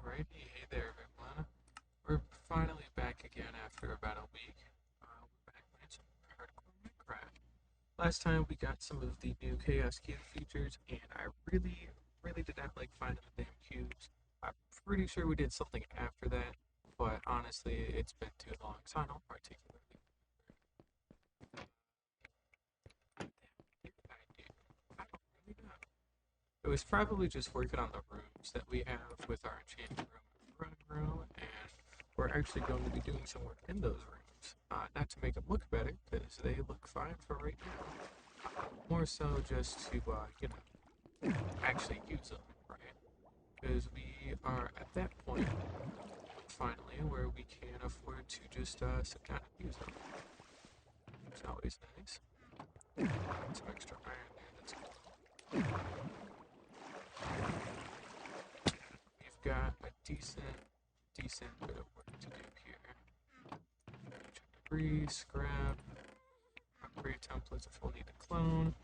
Alrighty, hey there everyone. We're finally back again after about a week. We're back playing some hardcore Minecraft. Last time we got some of the new Chaos Cube features, and I really did not like finding the damn cubes. I'm pretty sure we did something after that, but honestly, it's been too long, so I don't particularly. What did I do? I don't really know. It was probably just working on the rooms that we have with our enchanting room and running room, and we're actually going to be doing some work in those rooms. Not to make them look better, because they look fine for right now. More so just to, actually use them, right? Because we are at that point, finally, where we can afford to just sit down and use them. It's always nice. Some extra iron there, that's good. We've got a decent bit of work to do here. Debris, scrap, upgrade templates if we'll need to clone.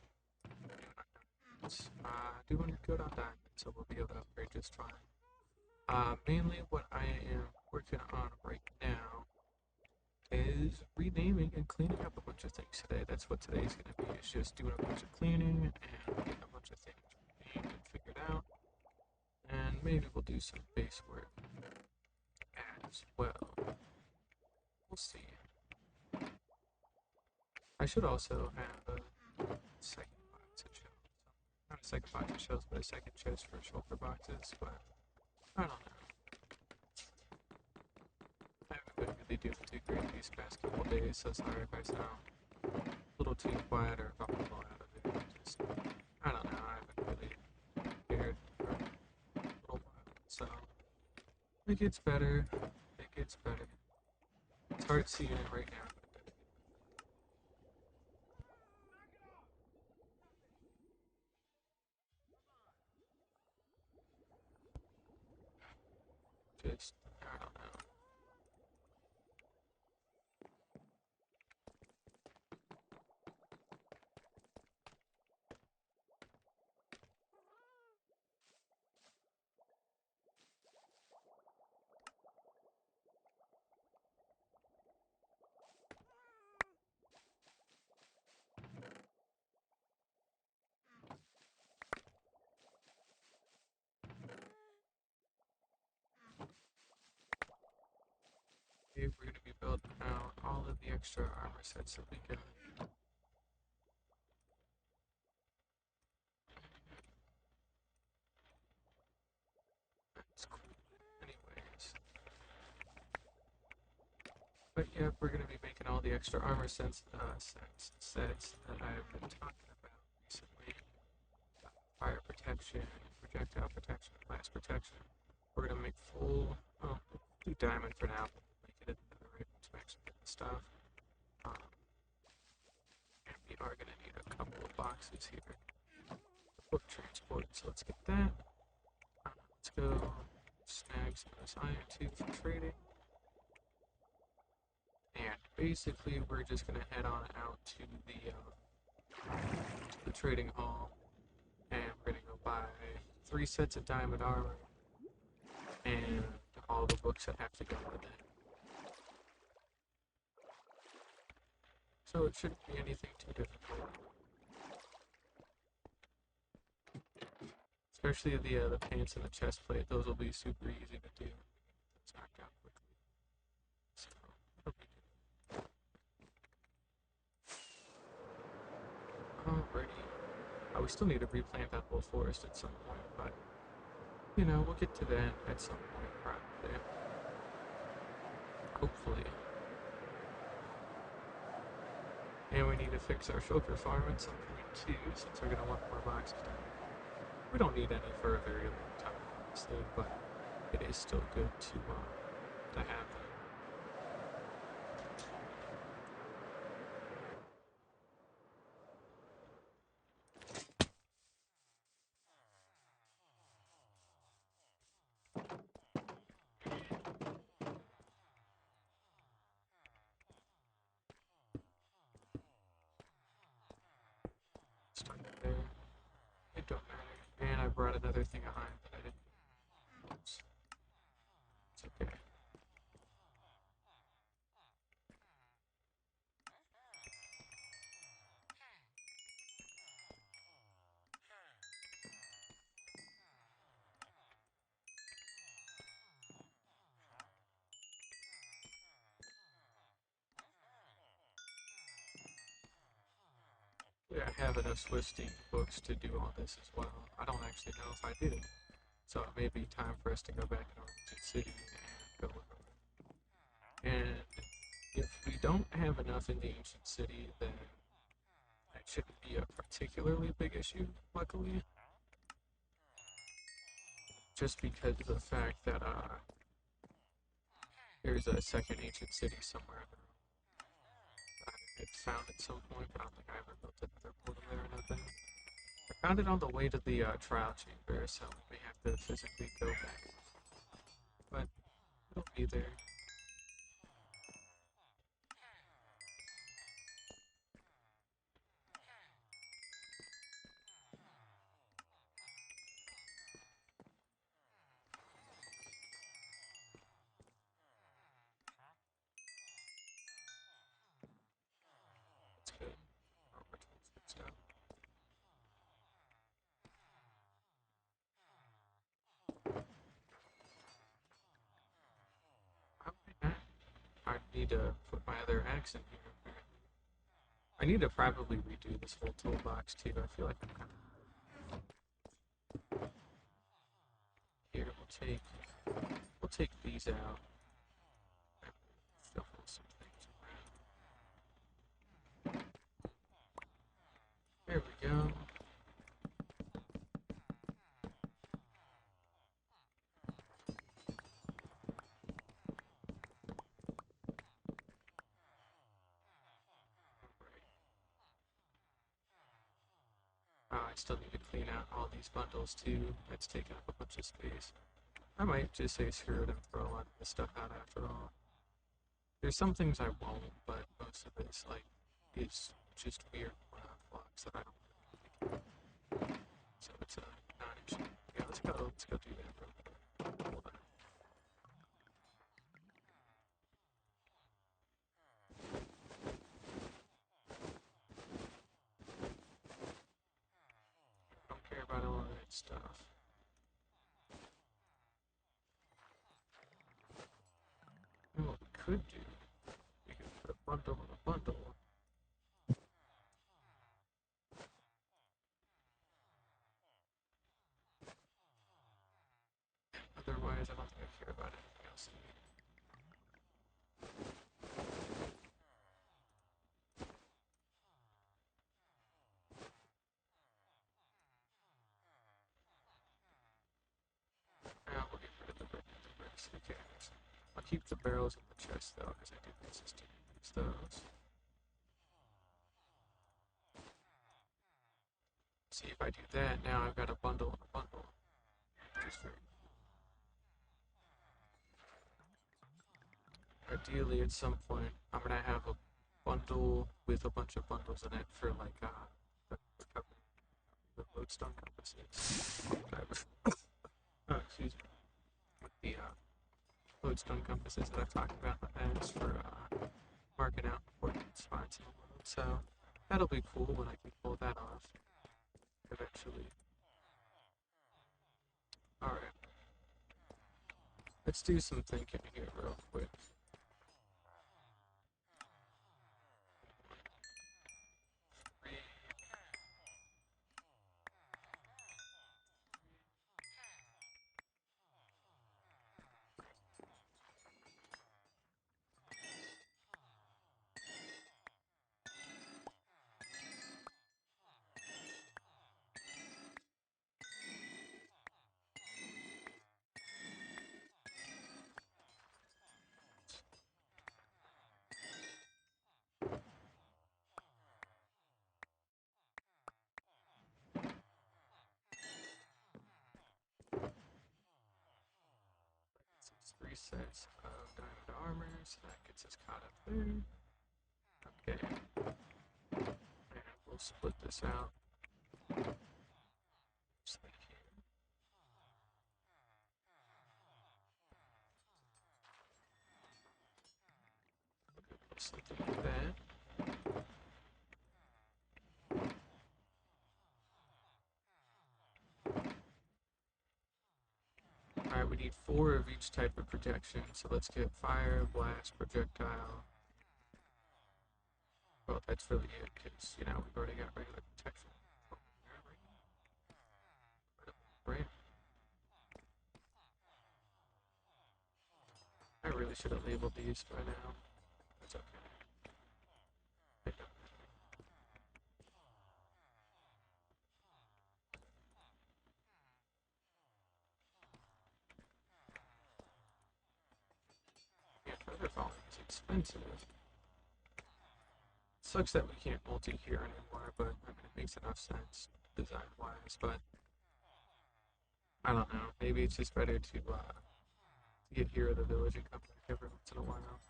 Do 100 good on diamond, so we'll be able to upgrade just fine. Mainly what I am working on right now is renaming and cleaning up a bunch of things today. That's what today's going to be, is just doing a bunch of cleaning and getting a bunch of things renamed and figured out. And maybe we'll do some base work as well. We'll see. I should also have a second box of shells. Not a second box of shells, but a second chest for shulker boxes, but I don't know. I haven't been really doing too great these past couple days, so sorry if I sound a little too quiet or a little out of it. Just, I don't know, I haven't really cared for a little while, so it gets better. It gets better. It's hard seeing it right now. Just, I don't know. We're going to be building out all of the extra armor sets that we got. That's cool. Anyways. But yeah, we're going to be making all the extra armor sets that I've been talking about recently. Fire protection, projectile protection, blast protection. We're going to make full, oh, do diamond for now, but we'll make it into the right once we actually get the stuff. And we are going to need a couple of boxes here. Book transport, so let's get that. Let's go snag some of this iron too for trading. And basically, we're just gonna head on out to the trading hall, and we're gonna go buy 3 sets of diamond armor and all the books that have to go with it. So it shouldn't be anything too difficult. Especially the pants and the chest plate; those will be super easy to do. It's knocked out quickly. So it'll be good. Alrighty. We still need to replant that whole forest at some point, but you know, we'll get to that at some point, probably. Hopefully. And we need to fix our shulker farm at some point too, since we're gonna want more boxes done. We don't need any for a very long time, honestly, but it is still good to have them. Start there. It don't matter. And I brought another thing of iron that I didn't. Oops. I have enough Swiss books to do all this as well. I don't actually know if I did it. So it may be time for us to go back to Origin City and go look around. And if we don't have enough in the ancient city, then that shouldn't be a particularly big issue, luckily. Just because of the fact that there's a second ancient city somewhere that I had found at some point, but I don't think I ever built another portal there or nothing. I found it on the way to the trial chamber, so we may have to physically go back. But it'll be there. It's good. Oh, which one's next up? I need to put my other axe in here. I need to probably redo this whole toolbox too. I feel like I'm kind of here. We'll take these out. Shuffle some things around. There we go. I still need to clean out all these bundles too. That's taking up a bunch of space. I might just say screw it and throw a lot of this stuff out after all. There's some things I won't, but most of this like is just weird blocks that I don't really like. So it's a non-issue. Yeah, let's go do that real quick. Hold on. Don't care about all of that stuff. And what we could do, we could put a bundle on a bundle. Otherwise, I don't think I care about anything else. Now we'll get rid of the bricks. Okay. I'll keep the barrels in the chest though, because I do consistently use those. See if I do that, now I've got a bundle and a bundle. Just for ideally, at some point, I'm gonna have a bundle with a bunch of bundles in it for like the lodestone compasses. Excuse me. With the lodestone compasses that I've talked about in the past for marking out important spots in the world. So that'll be cool when I can pull that off eventually. All right. Let's do some thinking here real quick. Three sets of diamond armor, so that gets us caught up there. Okay. And we'll split this out. Just like here. Something like that. Alright, we need 4 of each type of protection, so let's get fire, blast, projectile. Well, that's really it, because, you know, we've already got regular really should have labeled these by now. That's okay. Yeah, feather falling is expensive. Sucks that we can't multi here anymore, but I mean, it makes enough sense design-wise. But I don't know. Maybe it's just better to get here at the village and come back every once in a while.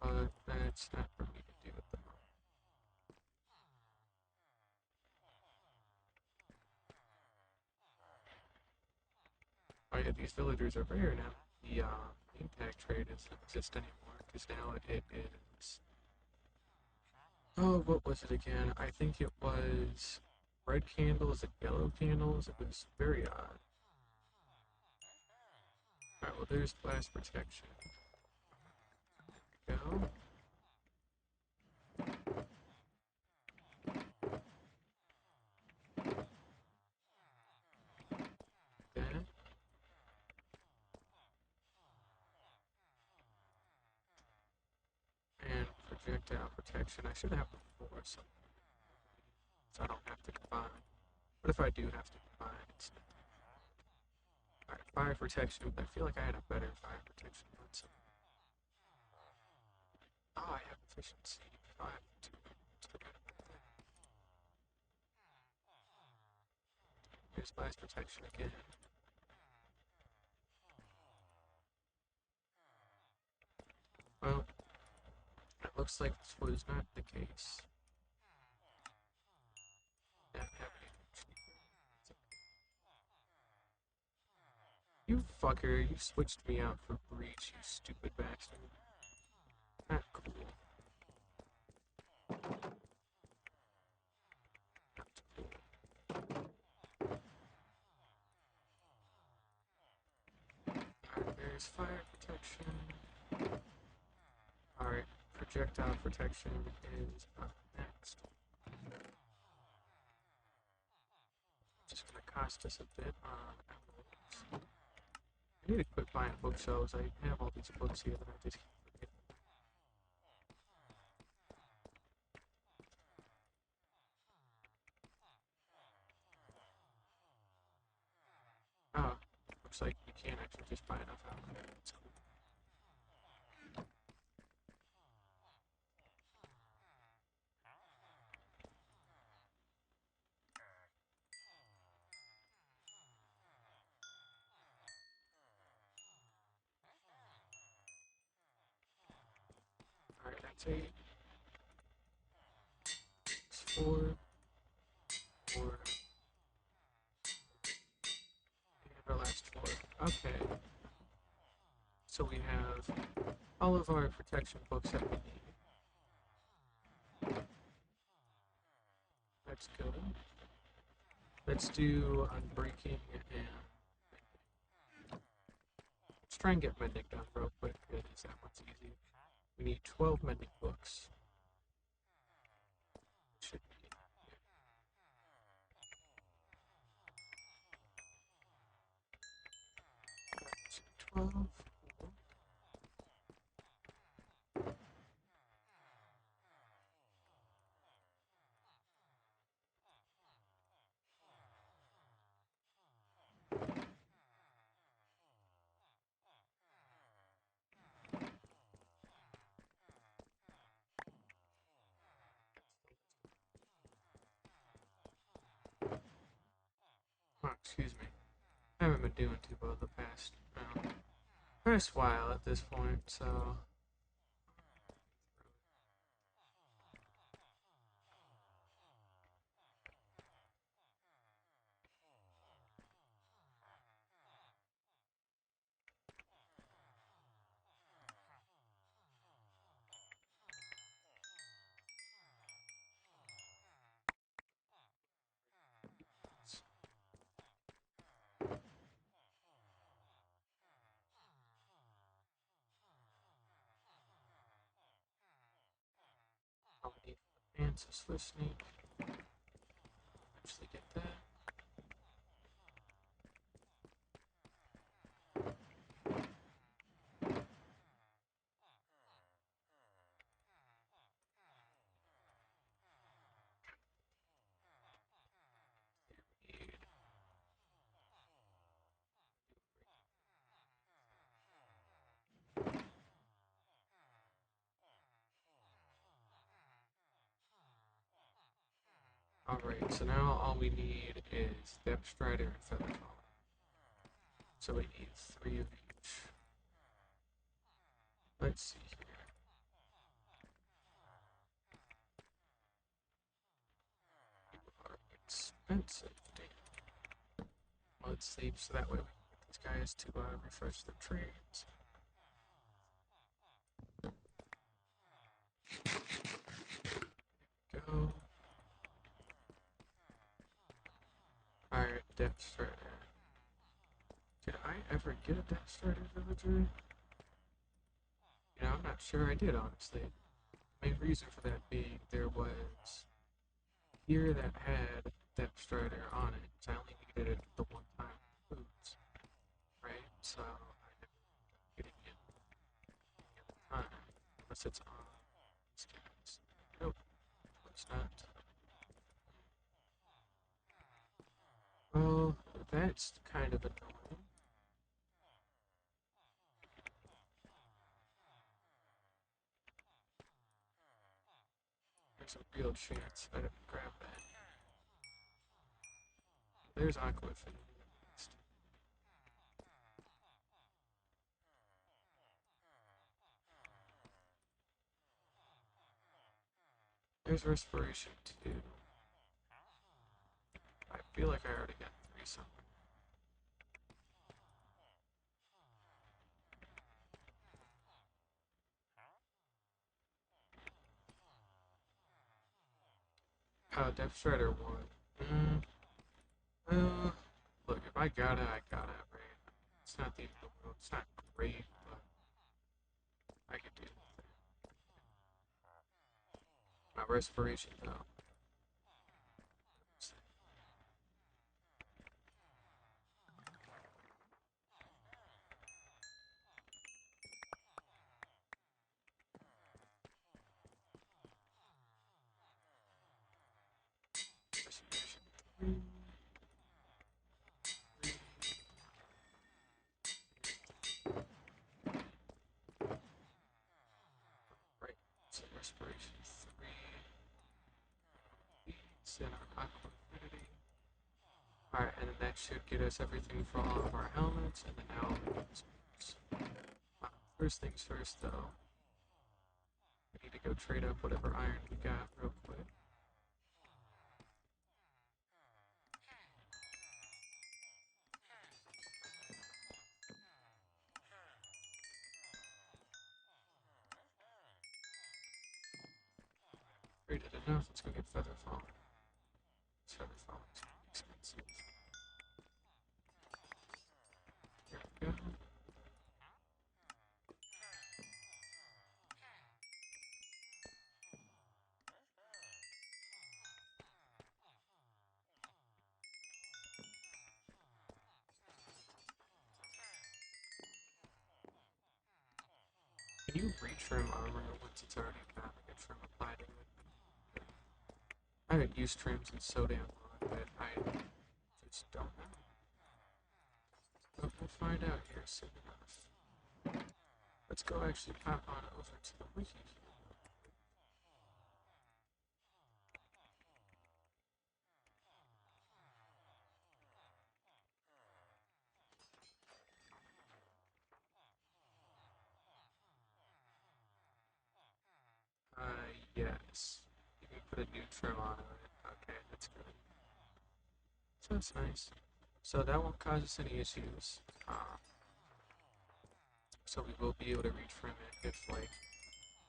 But that's not for me to do at the moment. Oh yeah, these villagers are rare now. The impact trade doesn't exist anymore because now it is. Oh, what was it again? I think it was red candles and yellow candles. It was very odd. Alright, well, there's blast protection. There we go. Then, and projectile protection. I should have before, so I don't have to combine. But if I do have to combine, it's. Alright, fire protection. I feel like I had a better fire protection one. So. Oh, I have efficiency 5 too. Here's blast protection again. Well, it looks like this was not the case. Yeah, you fucker, you switched me out for breach, you stupid bastard. Not cool. Not cool. Alright, there's fire protection. Alright, projectile protection is up next. Just gonna cost us a bit on emeralds. I need to quit buying bookshelves. I have all these books here that I just keep forgetting. Oh, looks like you can't actually just buy enough out there. That's cool. Alright, that's 8. It's 4. 4. And our last 4. Okay. So we have all of our protection books that we need. That's good. Let's do unbreaking and let's try and get mending done real quick. It is that much easier. We need 12 mending books. Should be 12. Oh, excuse me. I haven't been doing too well the past while at this point, so I'll need advances for sneak. Actually get that. Alright, so now all we need is Depth Strider and Featherfall. So we need 3 of each. Let's see here. Are expensive. Damn. Let's save so that way we can get these guys to refresh their trades. Go. Alright, Depth Strider. Did I ever get a Depth Strider villager? You know, I'm not sure I did, honestly. Main reason for that being there was here that had Depth Strider on it, so I only needed it the one time boots, right? So I never getting it any other time, unless it's on these guys. Nope, it's not. Well, that's kind of annoying. There's a real chance I didn't grab that. There's Aqua Affinity at least. There's Respiration too. I feel like I already got 3 something. Depth Strider 1. Look, if I got it, I got it, right? It's not the end of the world. It's not great, but I can do it. My Respiration, though. Respiration 3. Right, so Respiration 3. And our Aqua Affinity. Alright, and then that should get us everything for all of our helmets, and then now first things first, though. We need to go trade up whatever iron we got real quick. Traded enough, let's go get Featherfall. Featherfall is expensive. Here we go. Can you retrim armor once it's already got like a trim applied to it? I haven't used trims in so damn long that I just don't know. But we'll find out here soon enough. Let's go actually pop on over to the wiki here. Yes. You can put a new trim on it. Okay, that's good. So that's nice. So that won't cause us any issues. So we will be able to retrim it if, like,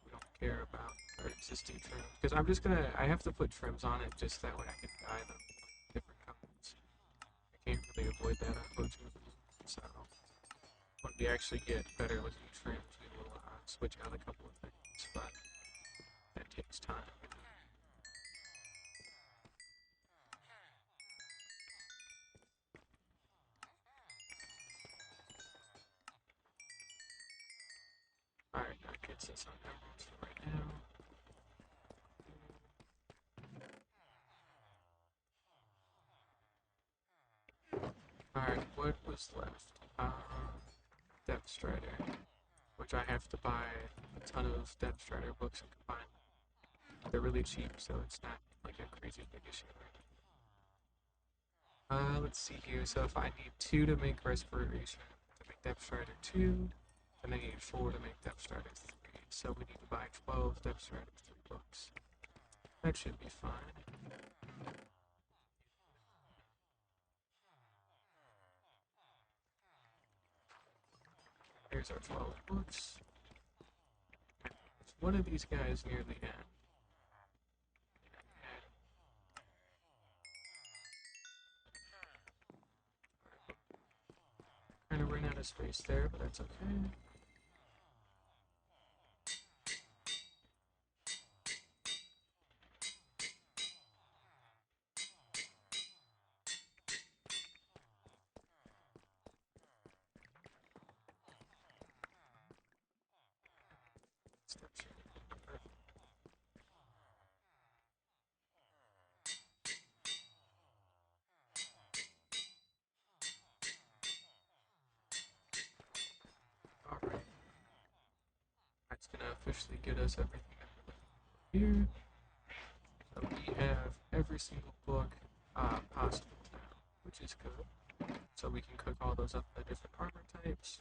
we don't care about our existing trims. Because I'm just gonna, I have to put trims on it just that way I can dye them like different colors. I can't really avoid that, unfortunately. So when we actually get better looking trims, we will switch out a couple of things, but that takes time. Alright, that gets us on emeralds for right now. Alright, what was left? Depth Strider, which I have to buy a ton of Depth Strider books and combine them. They're really cheap, so it's not like a crazy big issue right now. Let's see here. So if I need 2 to make respiration, to make Depth Strider 2, then I need 4 to make Depth Strider 3. So we need to buy 12 Depth Strider 3 books. That should be fine. Here's our 12 books. One of these guys near the end. Kind of ran out of space there, but that's okay. Alright. That's gonna officially get us everything here. So we have every single book possible now, which is good. So we can cook all those up in the different armor types.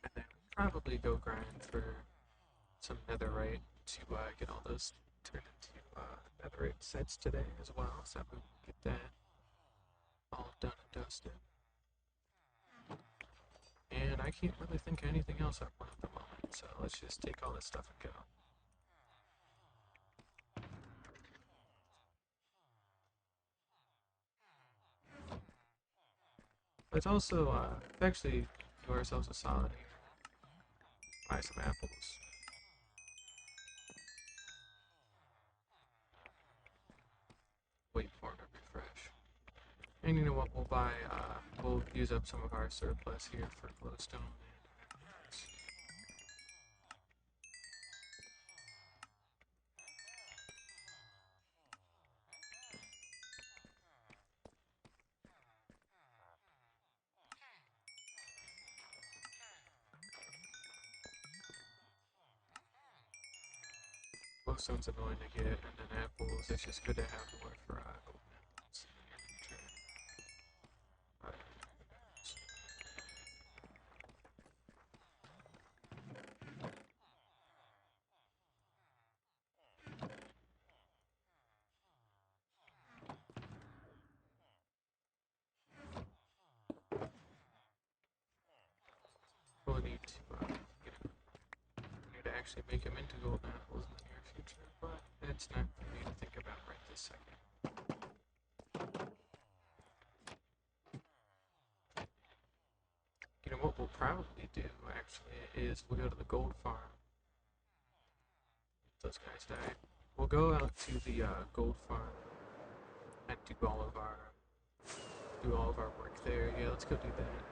And then probably go grind for some netherite to get all those turned into netherite sets today as well, so we can get that all done and dusted. And I can't really think of anything else I want at the moment, so let's just take all this stuff and go. Let's also actually do ourselves a solid here. Buy some apples. Wait for it to refresh. And you know what, we'll use up some of our surplus here for glowstone. Glowstone's annoying to get, and then apples, it's just good to have more for opens in the future. We'll need to get him. We need to actually make him into golden apples in the near future, but it's not for me to think about right this second. You know what we'll probably do, actually, is we'll go to the gold farm. If those guys die. We'll go out to the gold farm and do all of our work there. Yeah, let's go do that.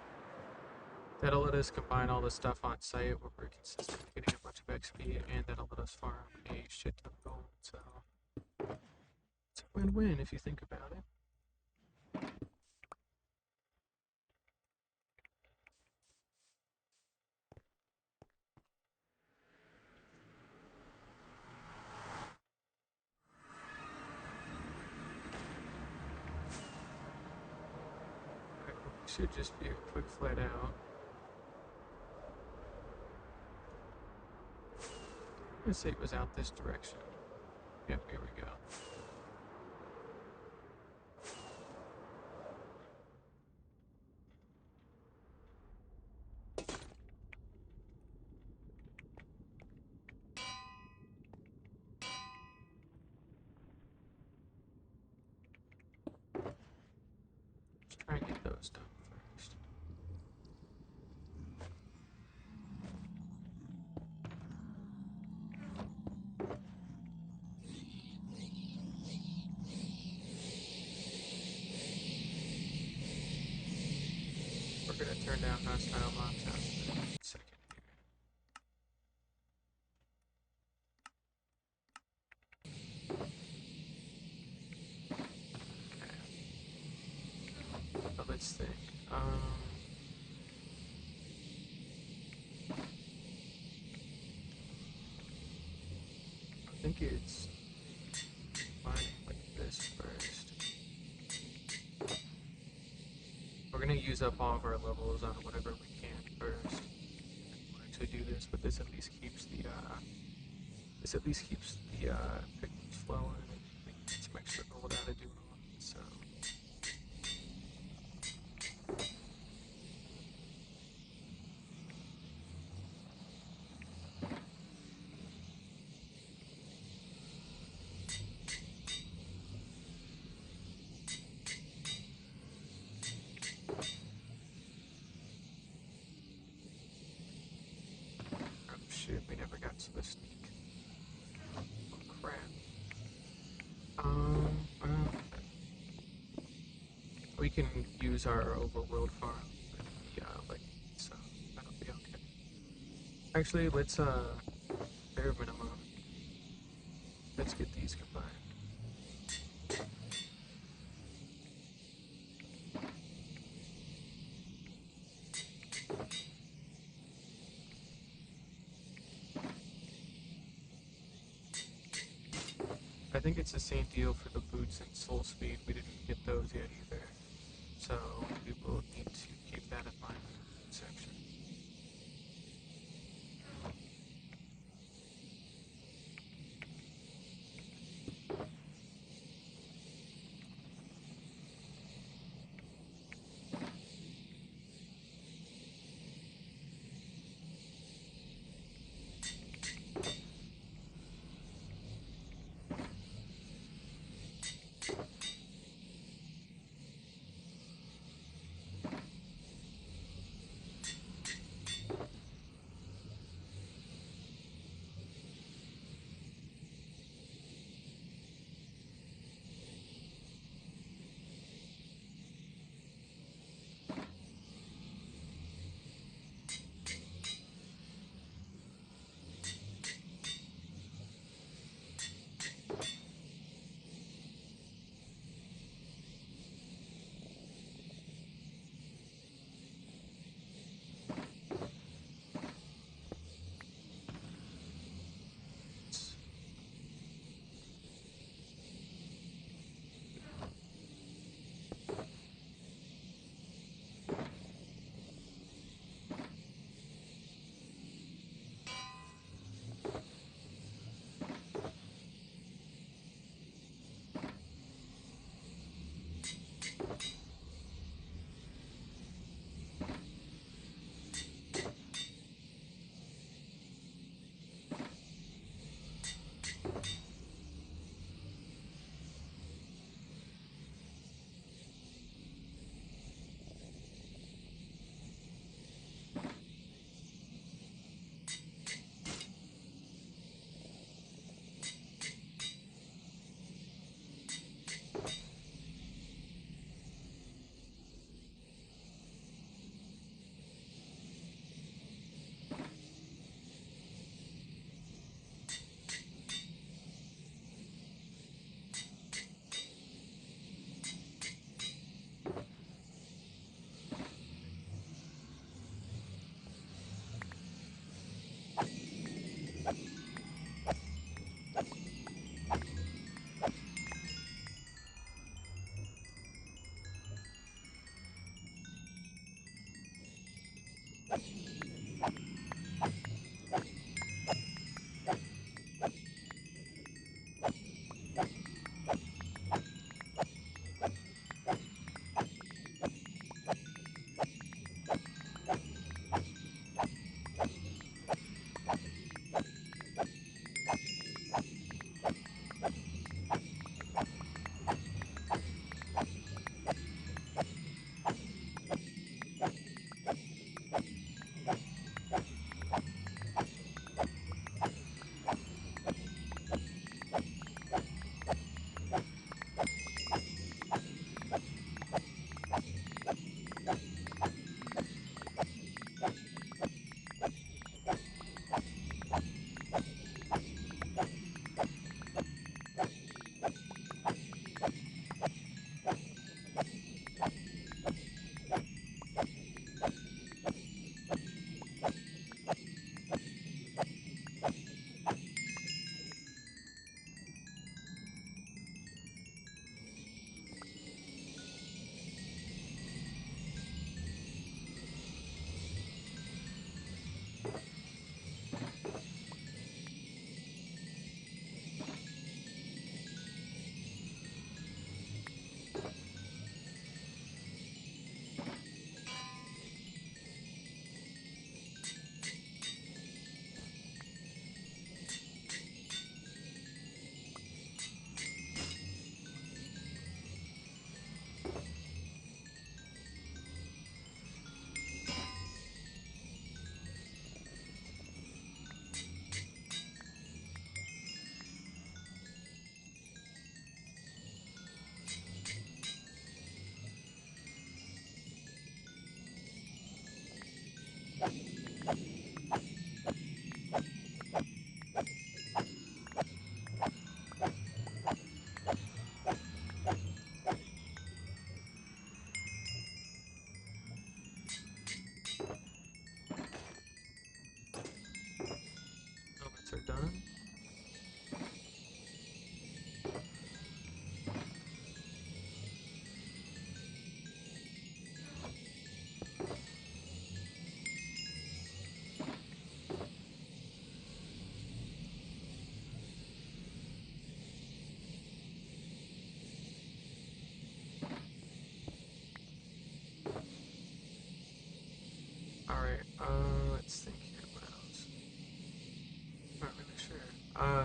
That'll let us combine all the stuff on site where we're consistently getting a bunch of XP, and that'll let us farm a shit ton of gold. So it's a win-win if you think about it. It should just be a quick flat out. Let's say it was out this direction. Yep, here we go. Let's try and get those done first. We're gonna turn down hostile mobs out in a second here. Okay. But let's think. I think it's use up all of our levels on whatever we can first. We'll actually do this, but this at least keeps the pigments flowing, and we can get some extra gold out of doing all this. So. Oh shit, we never got to the sneak. Oh crap. Well, we can use our overworld farm with the so that'll be okay. Actually, let's bare minimum. Let's get these combined. I think it's the same deal for the boots and soul speed. We didn't get those yet either, so we will need to keep that in mind in the boot section.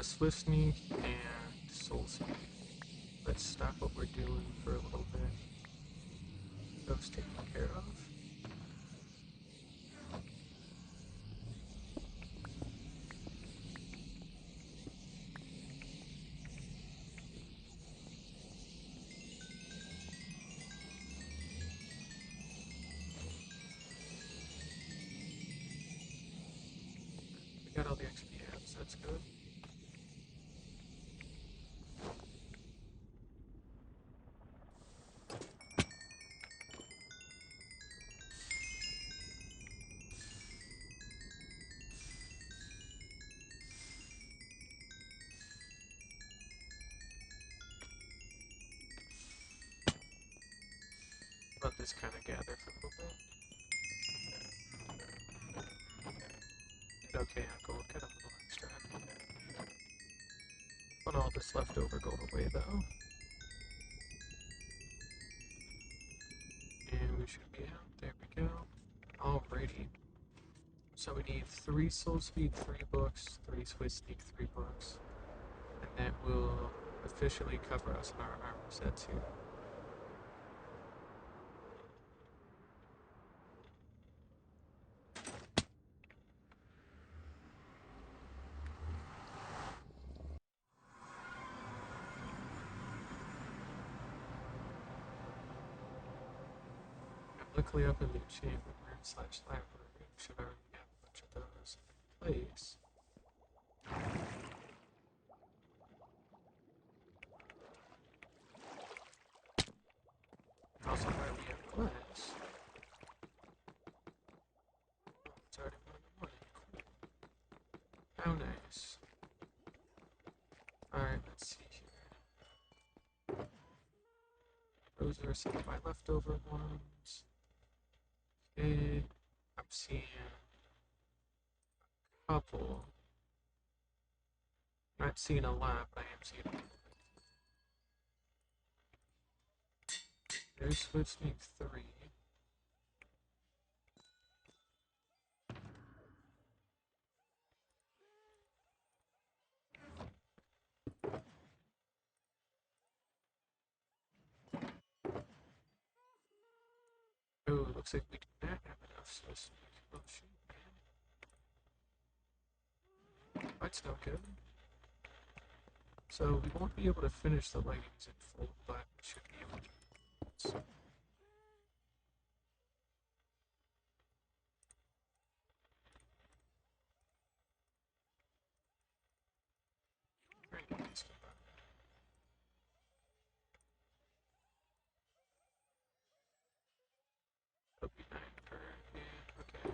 Swift Sneak and Soul Speed. Let's stop what we're doing for a little bit. Those taken care of. We got all the XP apps, that's good. Let this kind of gather for a little bit. Okay, Uncle, we'll get a little extra. Let all this leftover gold away, though. And we should be out. There we go. Alrighty. So we need 3 Soul Speed, 3 books, 3 Swift Sneak, 3 books. And that will officially cover us in our armor sets here. Luckily up in the enchantment room / library room should already have a bunch of those in place. Also why we have glass. Oh, it's already 1 in the morning. Cool. How nice. Alright, let's see here. Those are some of my leftover ones. Okay, I'm seeing a couple. Not seeing a lot, but I am seeing a little bit. There's Swift Sneak 3. Oh, looks like we do not have enough Swift Sneak. Oh shoot, man. That's no good. So we won't be able to finish the leggings in full, but we should be able to. Very nice. That'll be 9 per. Yeah, okay.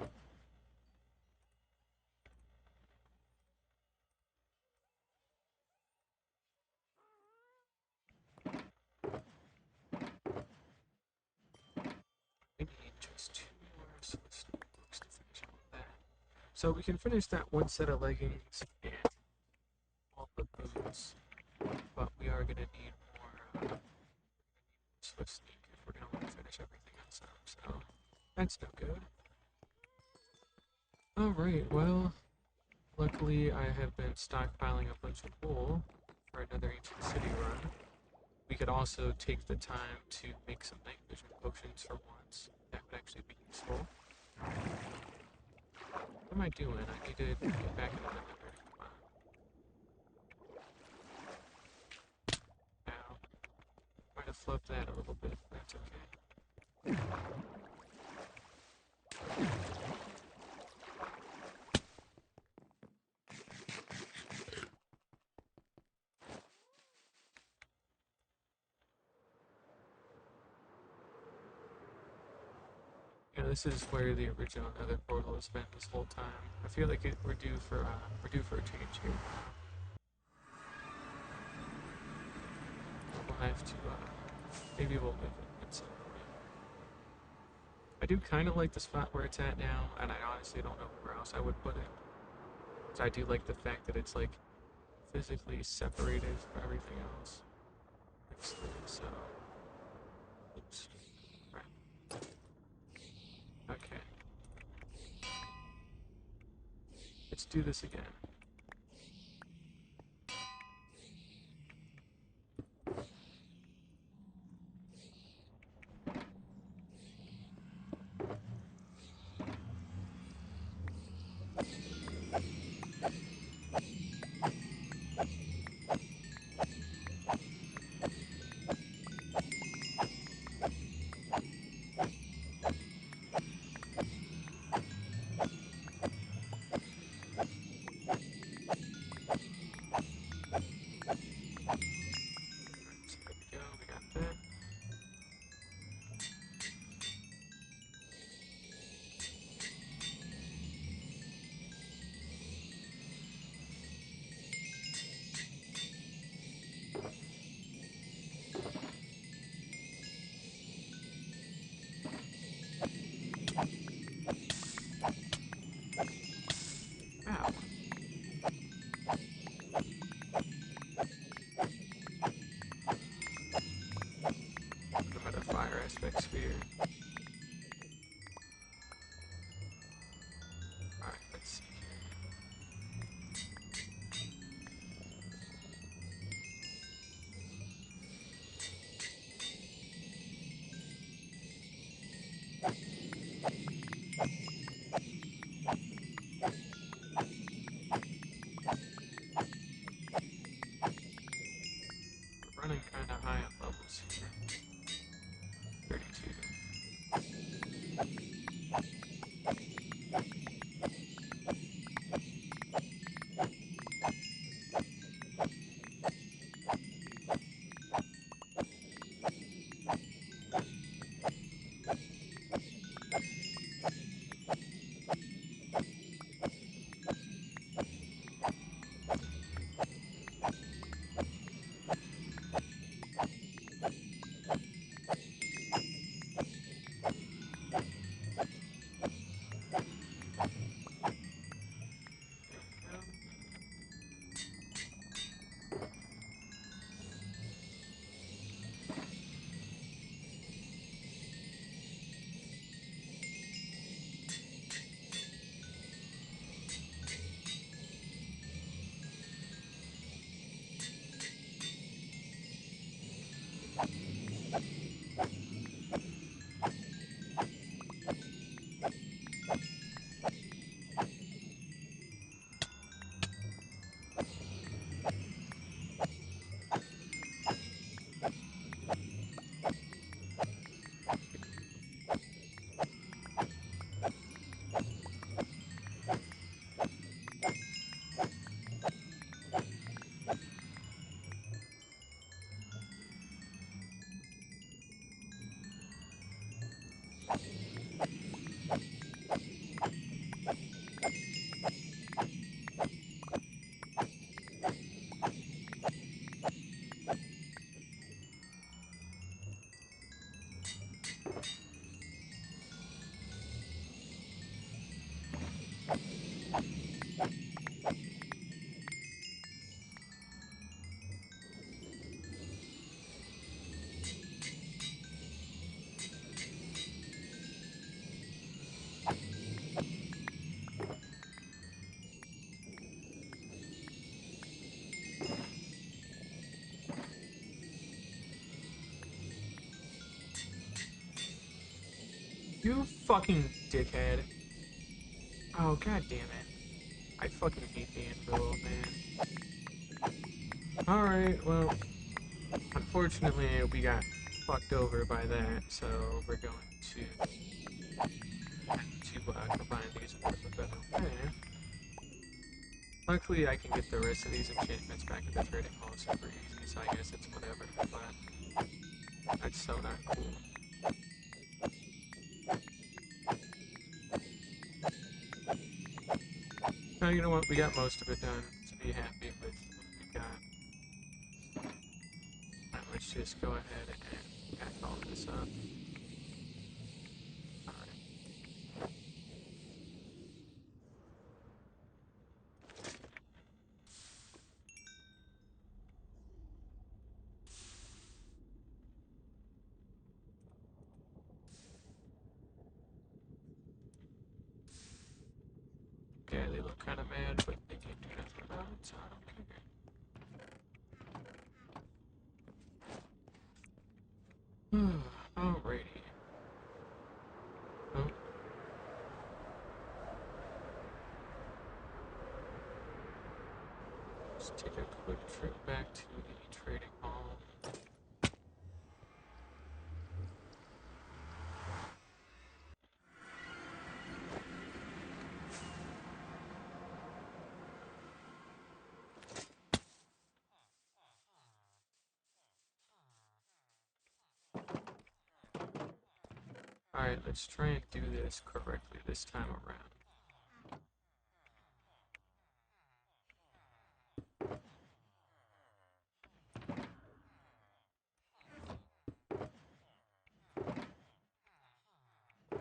We need just 2 more Swift Sneak books to finish all of that. So we can finish that 1 set of leggings and all the boots, but we are gonna need more Swift Sneak if we're gonna want to finish everything else up. So that's no good. Alright, well, luckily I have been stockpiling a bunch of wool for another Ancient City run. We could also take the time to make some night vision potions for once. That would actually be useful. What am I doing? I need to get back into the nether. Come on. Ow. Might have flubbed that a little bit. That's okay. You know, this is where the original Nether portal has been this whole time. I feel like we're due for a change here. We'll have to maybe we'll move it at some point. I do kind of like the spot where it's at now, and I honestly don't know where else I would put it. So I do like the fact that it's like physically separated from everything else. So, oops. Right. Okay. Let's do this again. here. Alright, let's see here. We're running kind of high on levels here. 32. You fucking dickhead. Oh, god damn it. I fucking hate the anvil, man. Alright, well, unfortunately we got fucked over by that, so we're going to have to combine these a little bit better way. Luckily I can get the rest of these enchantments back at the trading hall super easy, so I guess it's whatever, but that's so not cool. No, you know what? We got most of it done to be happy with what we got. Right, let's just go ahead and pack all this up. Alright. Okay, they look kind of mad, but they can't do nothing about it, so I don't care. Alrighty. Oh. Let's take a quick trip back to the trading hall. Alright, let's try and do this correctly this time around.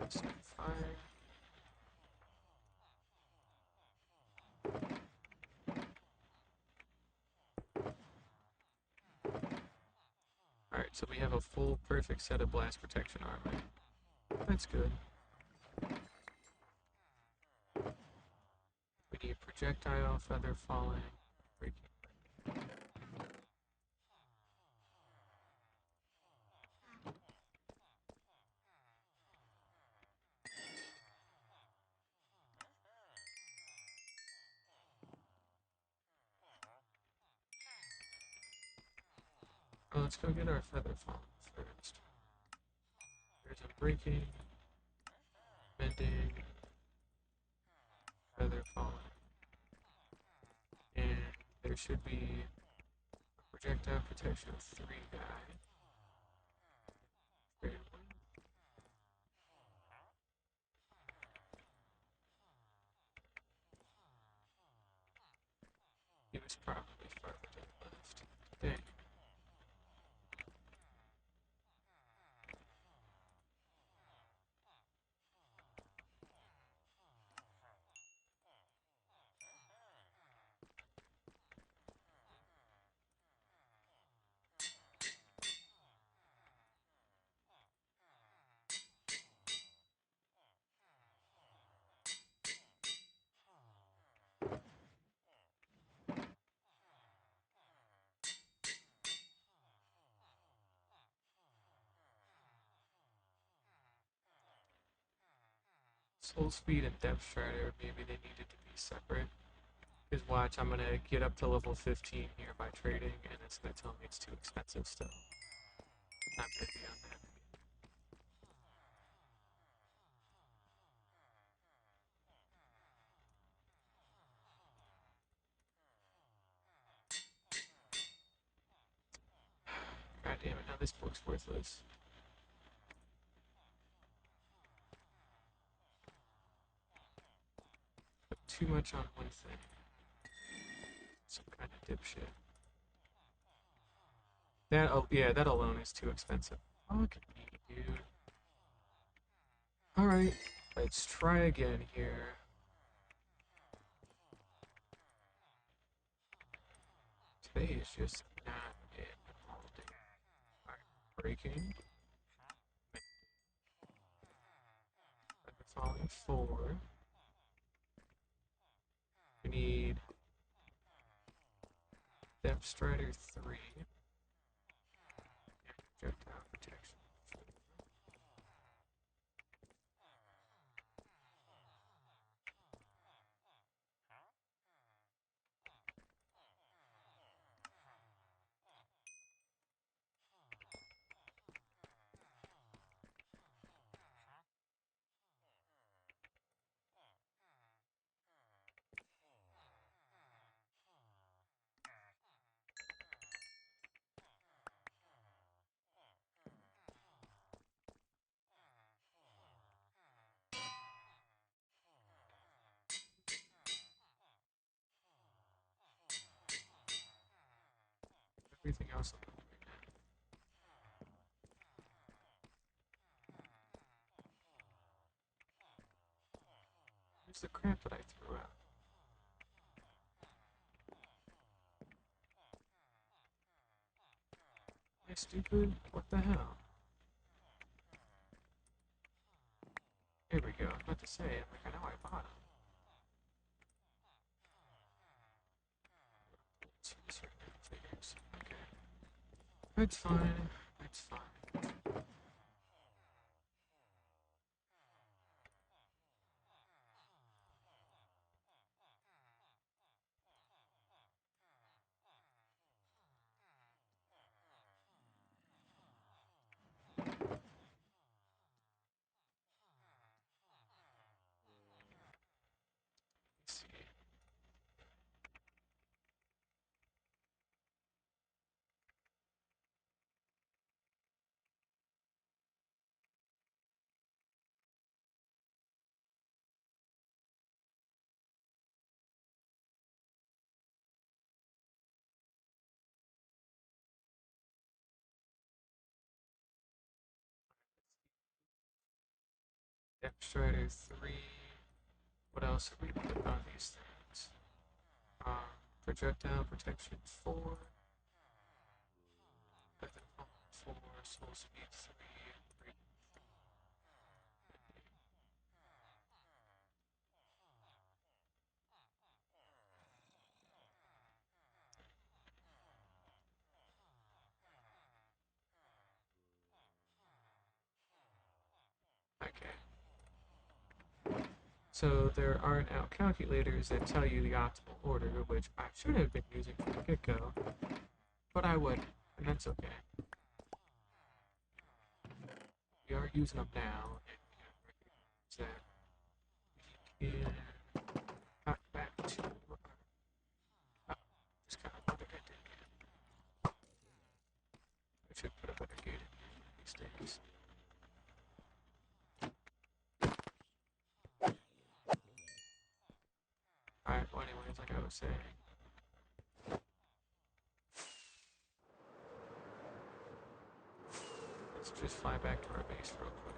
Set fire. Alright, So we have a full perfect set of blast protection armor. That's good. We need projectile, feather falling, breaking. Oh, let's go get our feather falling first. There's a breaking, mending, feather falling, and there should be a projectile protection 3 guy. He was probably farther to the left. Dang. Soul speed and depth strider, maybe they needed to be separate. Because watch, I'm gonna get up to level 15 here by trading, and it's gonna tell me it's too expensive still. Not gonna be on that. God damn it, now this book's worthless. Put too much on one thing. Some kind of dipshit. That, oh yeah, that alone is too expensive. Fuck me, dude. Alright, let's try again here. Today is just not it all day. Alright, breaking. Falling 4. We need Depth Strider 3. And projectile protection 4. Everything else on the way now. Where's the crap that I threw out? Am I stupid? What the hell? Here we go. I was about to say, I'm like, I know I bought them. Okay. That's fine. That's fine. Let's see. Depth Strider 3. What else have we put on these things? Projectile protection 4. 4. soul speed 3. Okay. So there are now calculators that tell you the optimal order, which I should have been using from the get-go, but I wouldn't, and that's okay. We are using them now, and we have that we can cut back to just kind of what I did. I should put a better gate in these days. Alright, well anyways, like I was saying, let's just fly back to our base real quick.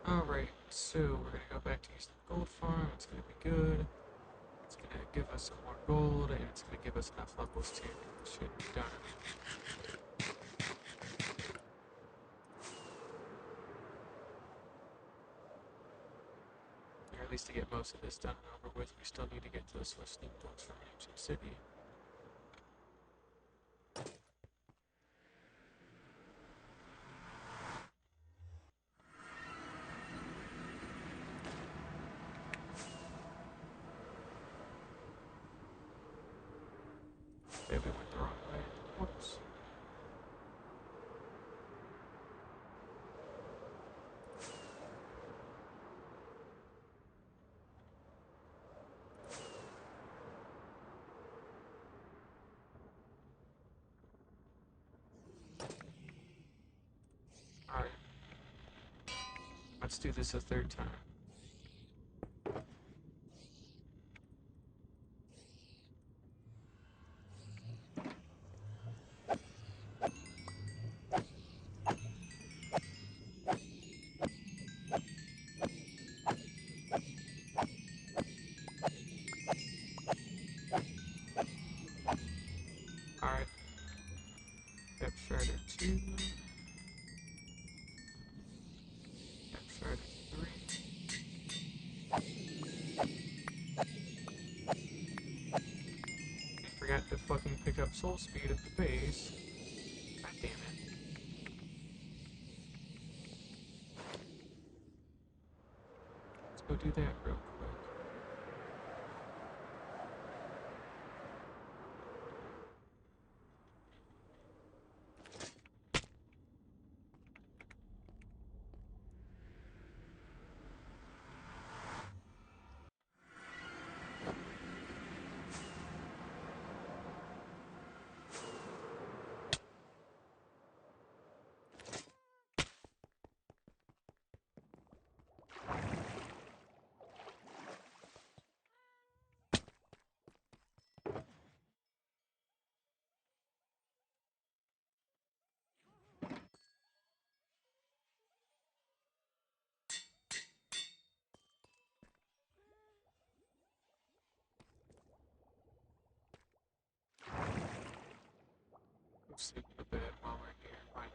Alright, so we're gonna go back to use the gold farm, it's gonna be good. It's gonna give us some more gold, and it's gonna give us enough levels to get this shit done. Or at least to get most of this done and over with. We still need to get to the Swiss Sneak books from Ancient City. Maybe we went the wrong way. Whoops. Alright. Let's do this a third time. Alright. Depth Shredder 2. Depth Shredder 3. Forgot to fucking pick up soul speed at the base. God damn it. Let's go do that real quick. Go sleep in the bed while we're here. Why not?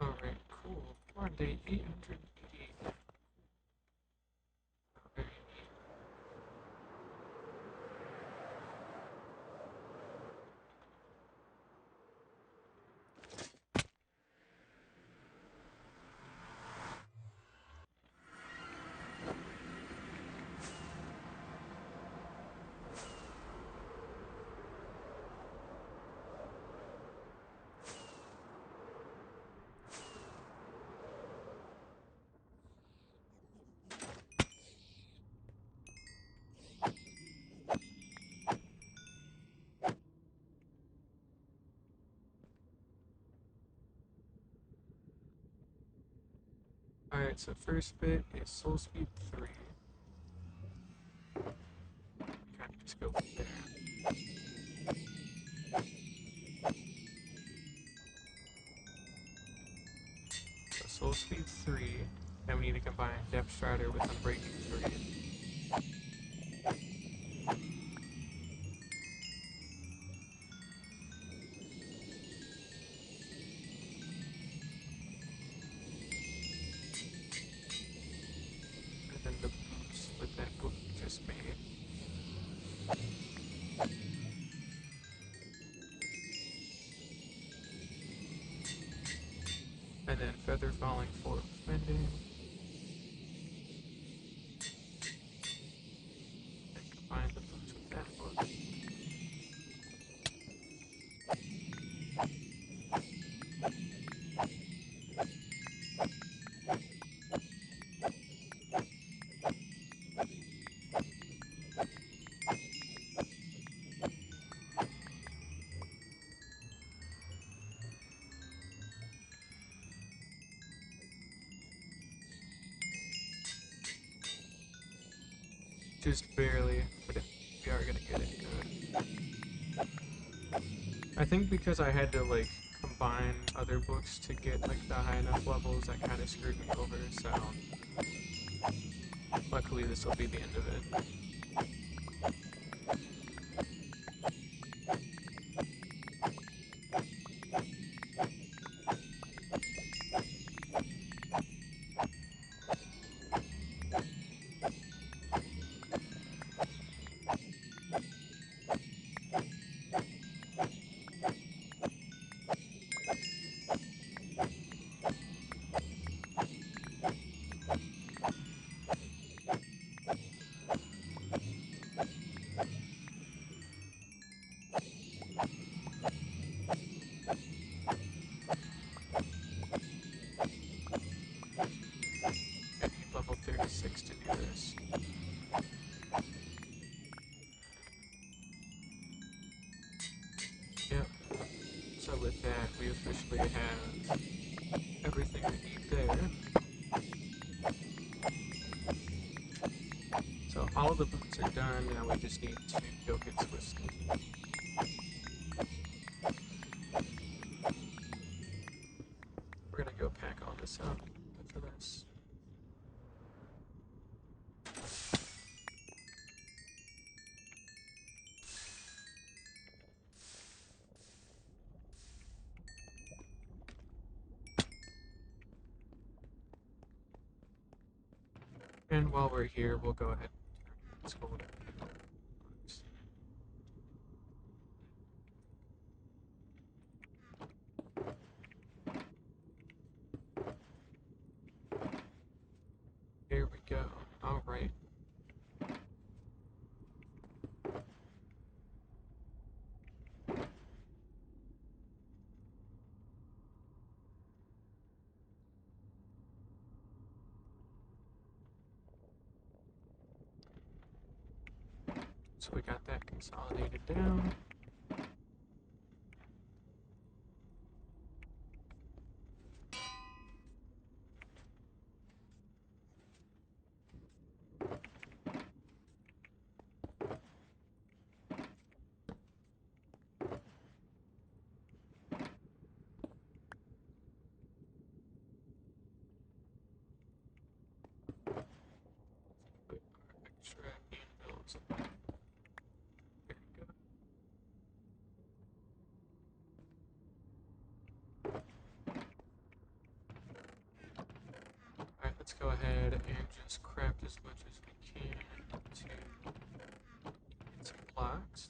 Alright, cool. We're on day 888. Very neat. Alright, so first bit is Soul Speed 3. Kind of just go from there. So Soul Speed 3, then we need to combine Depth Strider with Unbreaking 3. And then the boost with that book we just made. And then Feather Falling 4 with Mending. And combine the boost with that book. Just barely, but we are gonna get it good. I think because I had to like combine other books to get like the high enough levels, that kind of screwed me over, so luckily this will be the end of it. I need level 36 to do this. Yep. So with that, we officially have everything we need there. So all the boots are done, now we just need to go get Swisky. We're gonna go pack all this up after this. And while we're here, we'll go ahead and let's go with it. Here we go. Alright. So we got that consolidated down. Put our extra handbills in there. There we go. Alright, let's go ahead and just craft as much as we can to get some blocks.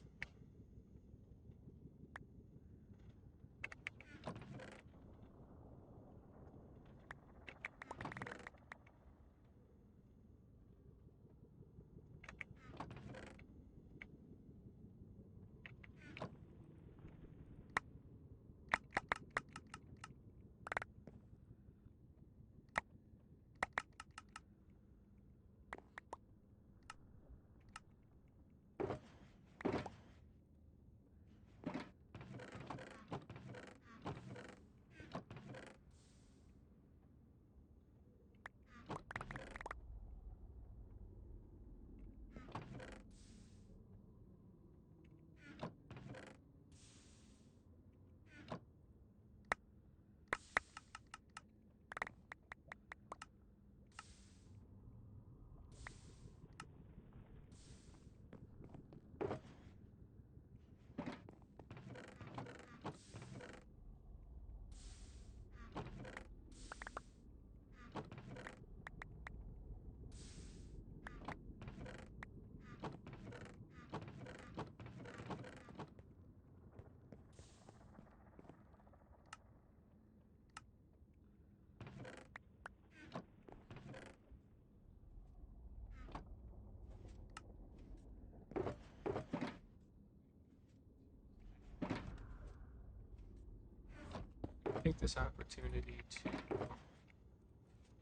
take this opportunity to use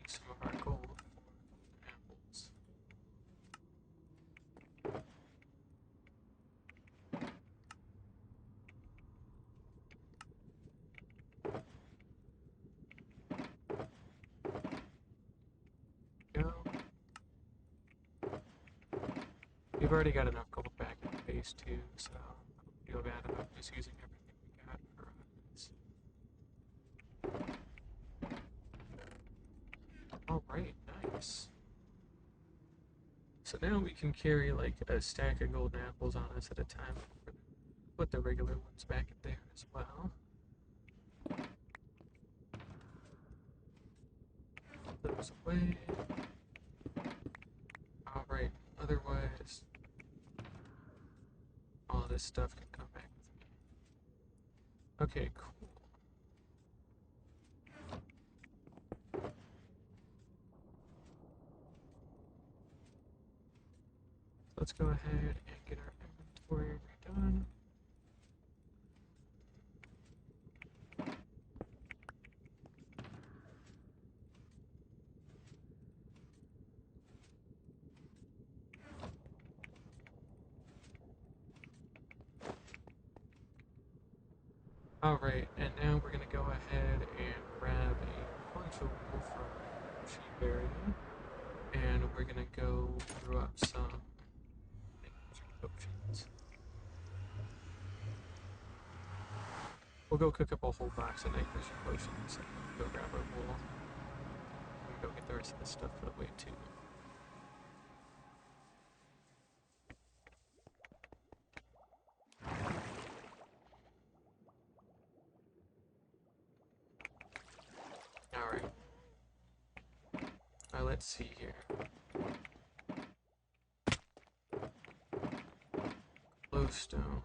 some of our gold for apples. Go. We've already got enough gold back in the base too, so I don't feel bad about just using everything we got for this. Alright, nice. So now we can carry like a stack of golden apples on us at a time. Put the regular ones back in there as well. Put those away. Alright, otherwise, all this stuff can come back with me. Okay, cool. Let's go ahead and get our inventory redone. Alright, and now we're gonna go ahead and grab a bunch of wool from Sheepberry, and we're gonna go brew up some potions. We'll go cook up a whole box of night vision potions and go grab our wool. And go get the rest of the stuff for the way too. Alright. Now let's see here. Glowstone.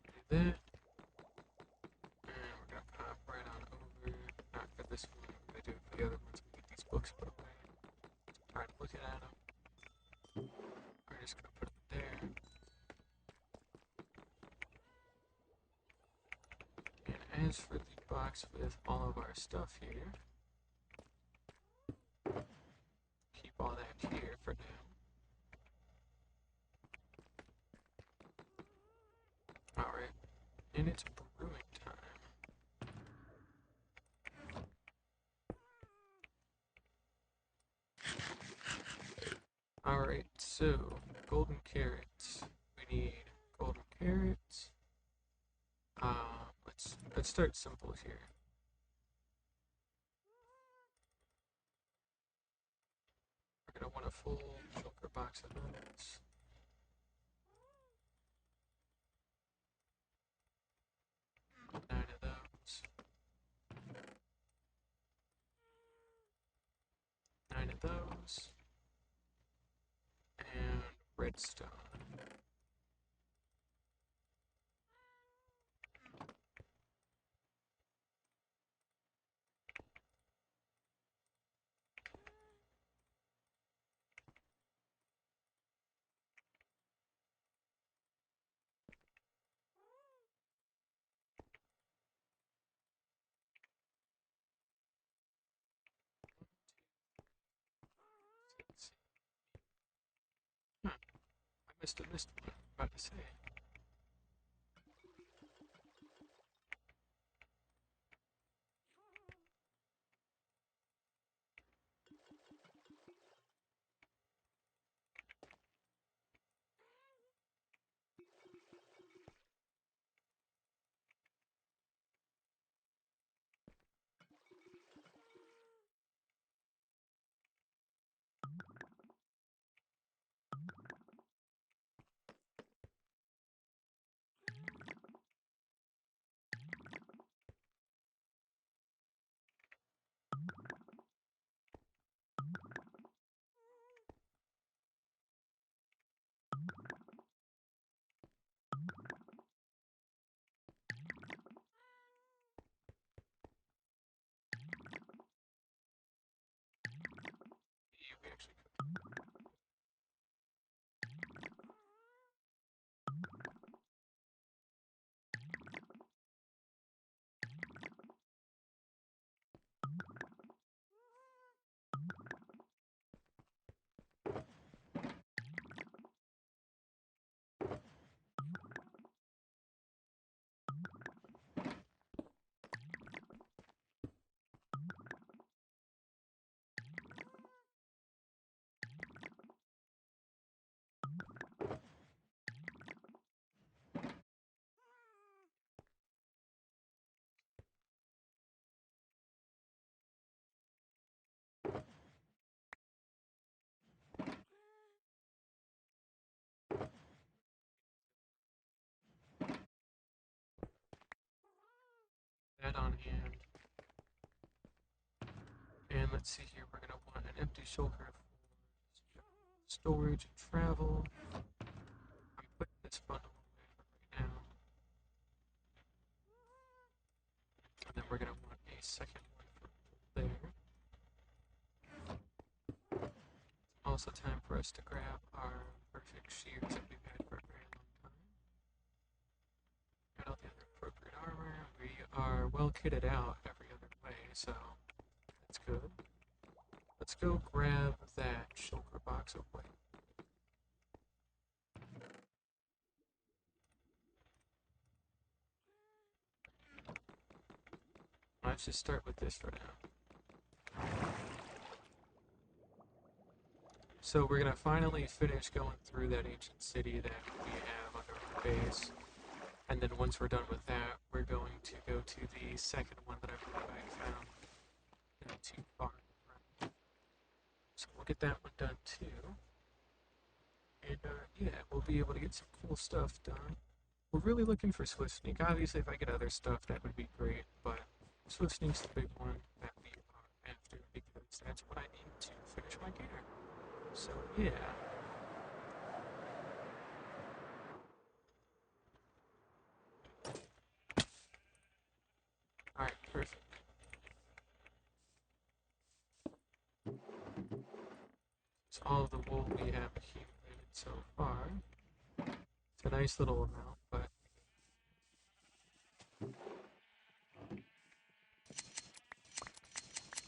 Do that. And we're gonna pop right on over. Not for this one, we're gonna do it for the other ones. We get these books put away. Tired of looking at them. We're just gonna put them there. And as for the box with all of our stuff here, keep all that here for now. Alright, and it's brewing time. Alright, so golden carrots. We need golden carrots. Let's start simple here. We're gonna want a full shulker box of those. Nine of those. Nine of those. And redstone. Huh, I missed a missed one. I'm about to say. that on hand. And let's see here, we're going to want an empty shulker for storage and travel. I'm putting this bundle away for right now. And then we're going to want a second one for there. Also time for us to grab our perfect shears that we've had for a very long time. Got all the other appropriate armor. We are well kitted out every other way, so that's good. Let's go grab that shulker box away. Let's just start with this for now. So we're gonna finally finish going through that ancient city that we have under our base. And then once we're done with that, we're going to go to the second one that I believe I found not too far. So we'll get that one done too. And yeah, we'll be able to get some cool stuff done. We're really looking for Swift Sneak. Obviously, if I get other stuff, that would be great, but Swift Sneak's the big one that we are after because that's what I need to finish my gear. So yeah. Alright, perfect. So all of the wool we have accumulated so far. It's a nice little amount, but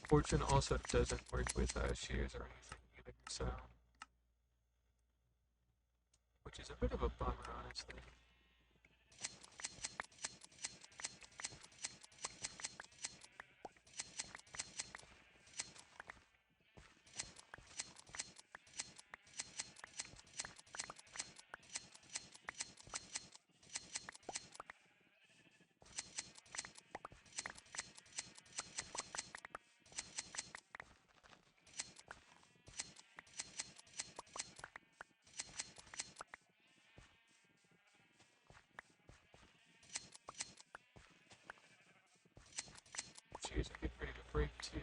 Fortune also doesn't work with shears or anything either, so which is a bit of a bummer, honestly. Shears are getting ready to break too.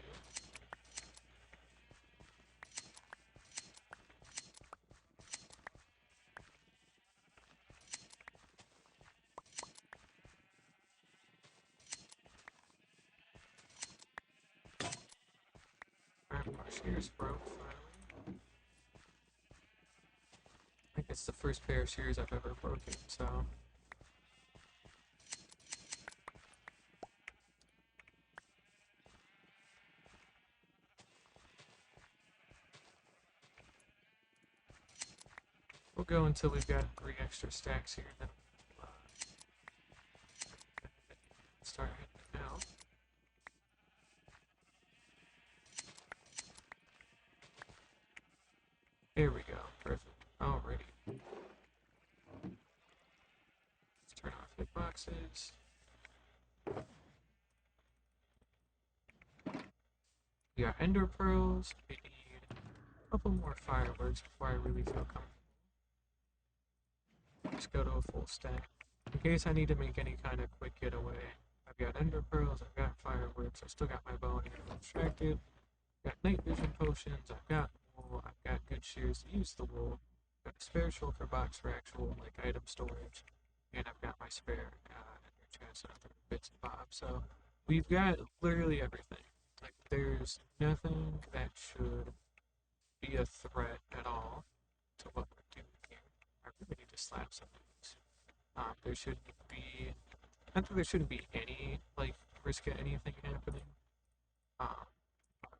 Alright, my shears broke finally. I think it's the first pair of shears I've ever broken, so we'll go until we've got 3 extra stacks here, then we'll start heading out. Here we go, perfect. Alrighty. Let's turn off hitboxes. We got ender pearls. We need a couple more fireworks before I really feel comfortable. Let's go to a full stack. In case I need to make any kind of quick getaway. I've got ender pearls, I've got fireworks, I've still got my bow and arrow extracted. I've got night vision potions, I've got wool, I've got good shears to use the wool. I've got a spare shulker box for actual like item storage. And I've got my spare ender chest and other bits and bobs. So we've got literally everything. Like there's nothing that should be a threat at all to what we're doing here. I really need to slap some of these. There shouldn't be, not that there shouldn't be any like risk of anything happening. I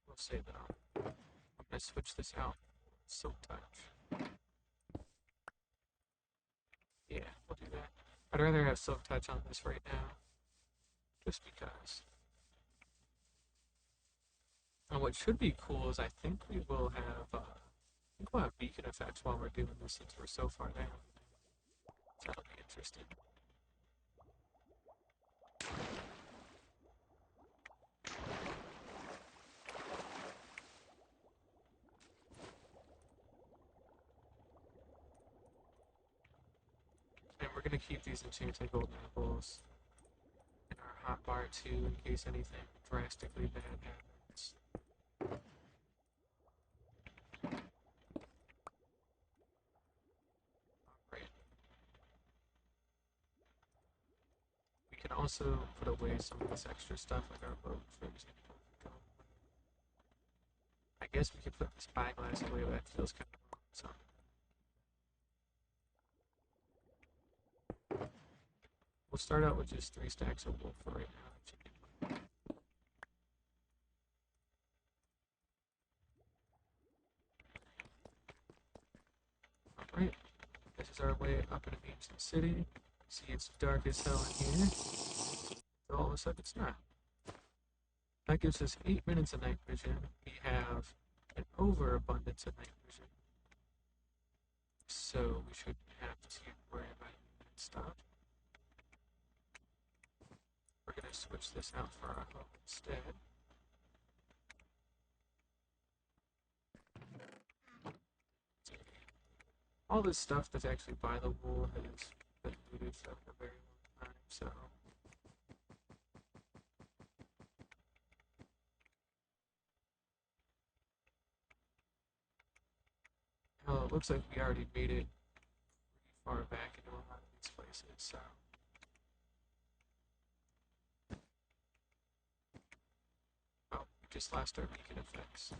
will say that I'm gonna switch this out. Silk touch. Yeah, we'll do that. I'd rather have silk touch on this right now, just because. And what should be cool is I think we will have, we'll have beacon effects while we're doing this since we're so far down. So that'll be interesting. And we're gonna keep these enchanted golden apples in our hot bar too in case anything drastically bad happens. Alright. We can also put away some of this extra stuff, like our boat, for example. I guess we could put the spyglass away, but that feels kind of wrong. So we'll start out with just 3 stacks of wool for right now. Alright, this is our way up into Ancient City. See, it's dark as hell in here. But all of a sudden, it's not. That gives us 8 minutes of night vision. We have an overabundance of night vision. So we shouldn't have to worry about that stuff. We're going to switch this out for our home instead. All this stuff that's actually by the wool has been looted for a very long time, so well, it looks like we already made it pretty far back into a lot of these places, so oh, we just lost our beacon effects.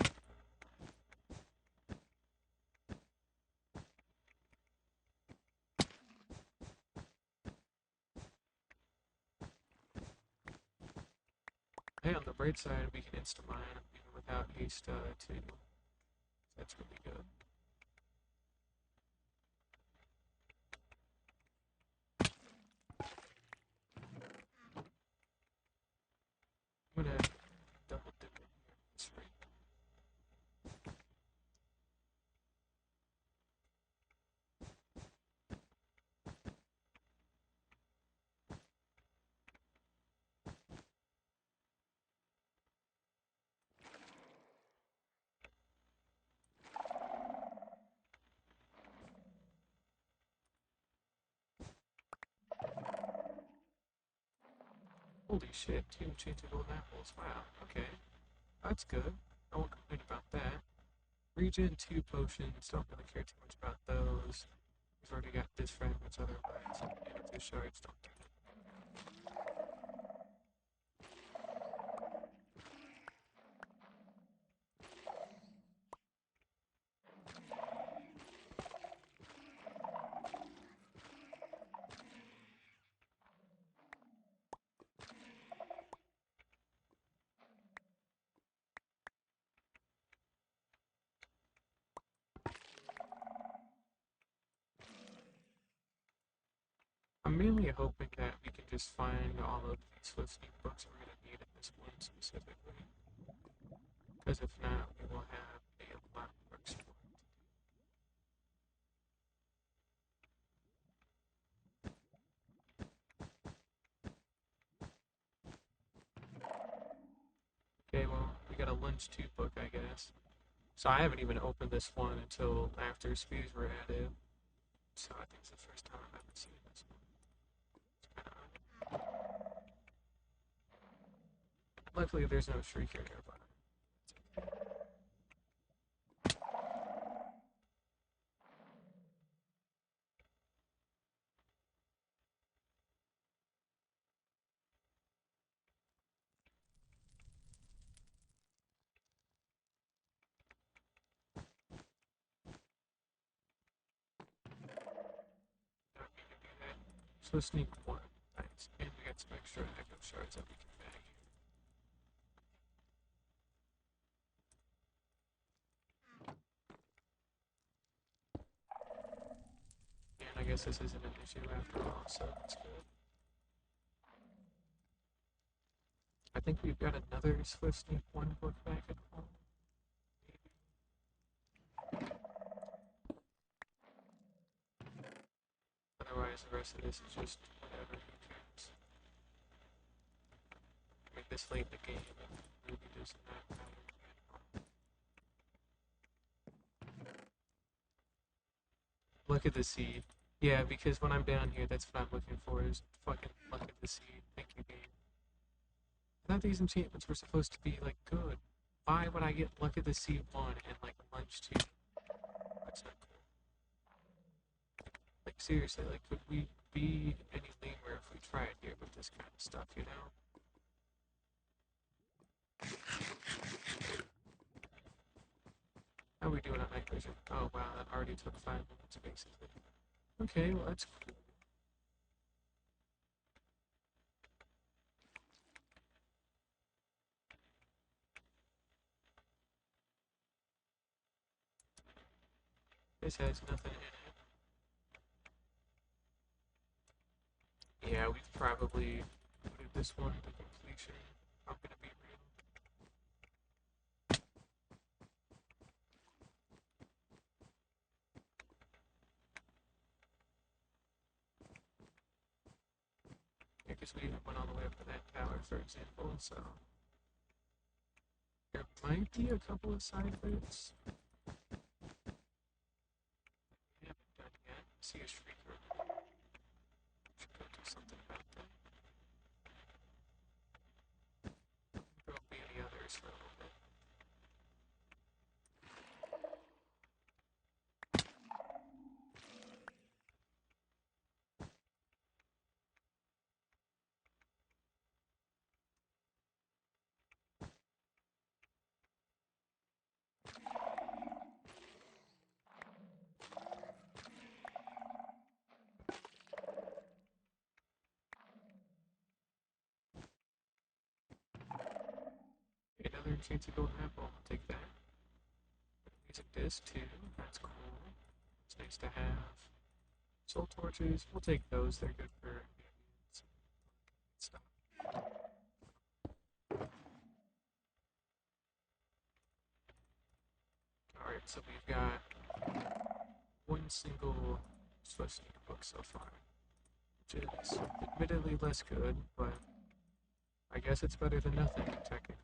Hey, on the bright side, we can insta-mine even without haste too. That's really good. I'm gonna double dip it here. That's right. Holy shit, 2 enchanted golden apples. Wow, okay. That's good. I won't complain about that. Regen 2 potions, don't really care too much about those. We've already got this fragments otherwise. And if shards, don't do it. I'm mainly hoping that we can just find all of these Swift Sneak books we're going to need in this one specifically. Because if not, we will have a lot more exploring to do. Okay, well, we got a Lunge 2 book, I guess. So I haven't even opened this one until after speeds were added. So I think it's the first time I've ever seen this one. Luckily, there's no Shrieker nearby. So sneak 1. Nice. And we got some extra echo shards that we can bag here. And I guess this isn't an issue after all, so that's good. I think we've got another Swift Sneak 1 book back at home. Maybe. Otherwise, the rest of this is just whatever, who cares. Make this late in the game and really does not matter. Look at the seed. Yeah, because when I'm down here, that's what I'm looking for is fucking look at the seed. Thank you, game. I thought these enchantments were supposed to be, like, good. Why would I get luck at the C1 and, like, lunch 2? That's not cool. Like, seriously, like, could we be any lamer if we tried here with this kind of stuff, you know? How are we doing on night vision? Oh, wow, that already took 5 minutes, basically. Okay, well, that's cool. This has nothing in it. Yeah, we've probably put this one to completion. I'm gonna be real. Yeah, because we went all the way up to that tower, for example, so there might be a couple of side bits we haven't done yet. See a shrieker. Should go do something about that. There won't be any others for a little bit. Another chance to go apple. I'll take that. Music disc too. That's cool. It's nice to have. Soul torches. We'll take those. They're good for stuff. Alright, so we've got one single Swiss book so far, which is admittedly less good, but I guess it's better than nothing, technically.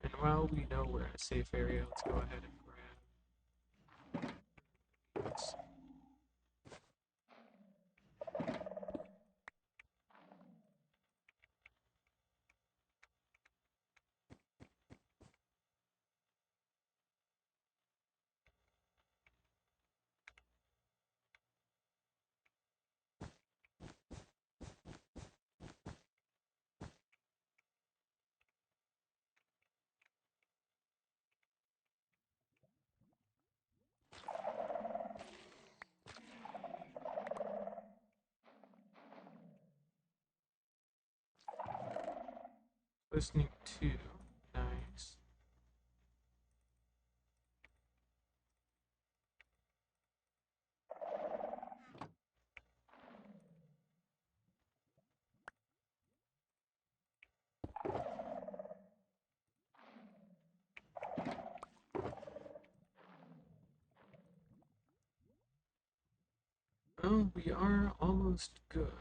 And while we know we're in a safe area, let's go ahead and grab this. Listening to. Nice. Oh, we are almost good.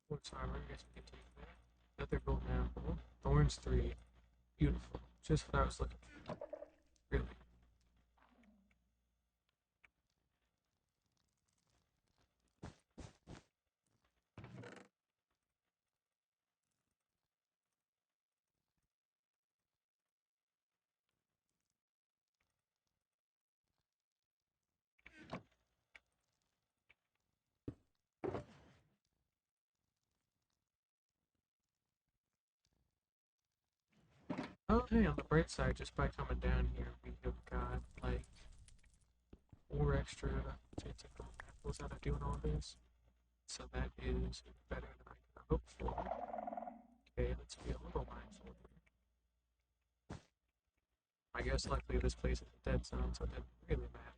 What's armor? I guess we can take that. Another golden apple. Thorns 3. Beautiful. Just what I was looking for. Really. Oh, hey, on the bright side, just by coming down here, we have got, like, 4 extra chance of golden apples out of doing all this. So that is better than I could hope for. Okay, let's be a little mindful here. I guess luckily this place is a dead zone, so it doesn't really matter.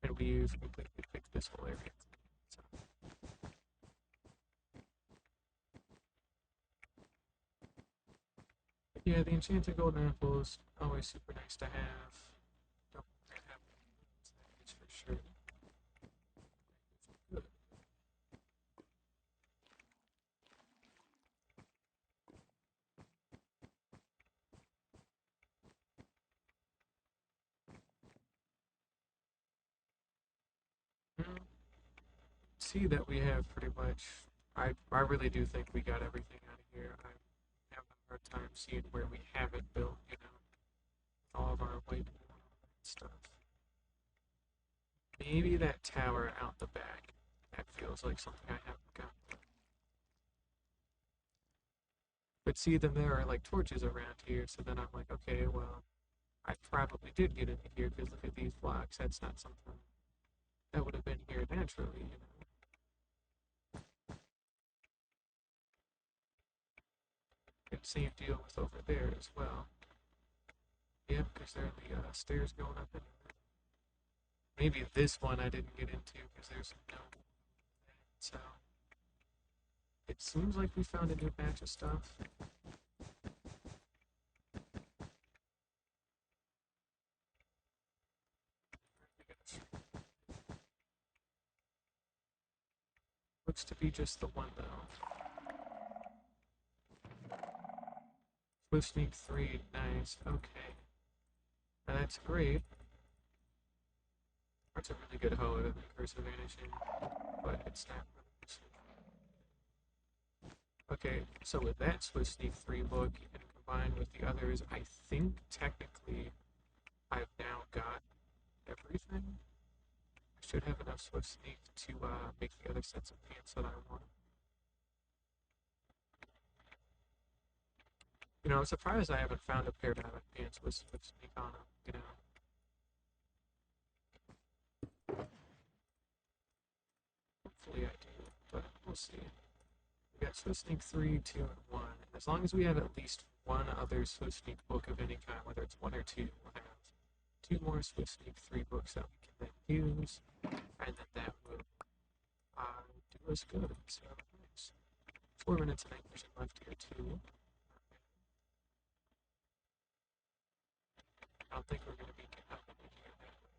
And we've completely fixed this whole area. Yeah, the enchanted golden apple is always super nice to have. Don't regret having that is for sure. Good. See that we have pretty much. I really do think we got everything out of here. I'm having a hard time seeing where we haven't built, all of our white stuff. Maybe that tower out the back. That feels like something I haven't got. But see, then there are like torches around here, so then I'm like, okay, well, I probably did get into here because look at these blocks. That's not something that would have been here naturally. And same deal with over there as well. Yep, because there are the stairs going up in. Maybe this one I didn't get into because there's no. So it seems like we found a new batch of stuff. Looks to be just the one though. Swift Sneak 3, nice, okay. Now that's great. That's a really good hoe of Curse of Vanishing, but it's not really useful. Okay, so with that Swift Sneak 3 book and combined with the others, I think technically I've now got everything. I should have enough Swift Sneak to make the other sets of pants that I want. I'm surprised I haven't found a pair of pants with Swift Sneak on them. Hopefully I do, but we'll see. We got Swift Sneak 3, 2, and 1. And as long as we have at least one other Swift Sneak book of any kind, whether it's 1 or 2, we'll have 2 more Swift Sneak 3 books that we can then use, and then that will do us good. So, nice. 4 minutes and 9% left here, too. I don't think we're going to be getting up in here that way.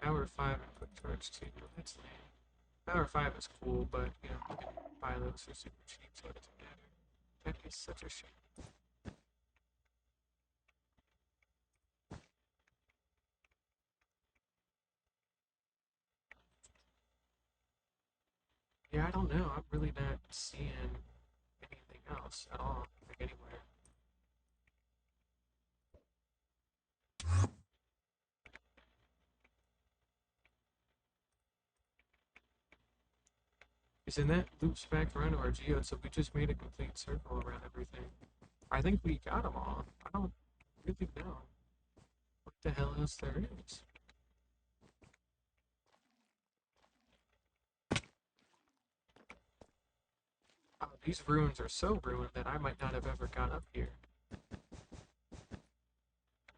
Hour 5 and quick charge 2. That's lame. Hour 5 is cool, but, you can buy those for super cheap, so it doesn't matter. That is such a shame. Yeah, I don't know. I'm really not seeing anything else at all, like anywhere. Isn't that loops back around to our geode, so we just made a complete circle around everything. I think we got them all. I don't really know what the hell else there is. These ruins are so ruined that I might not have ever got up here.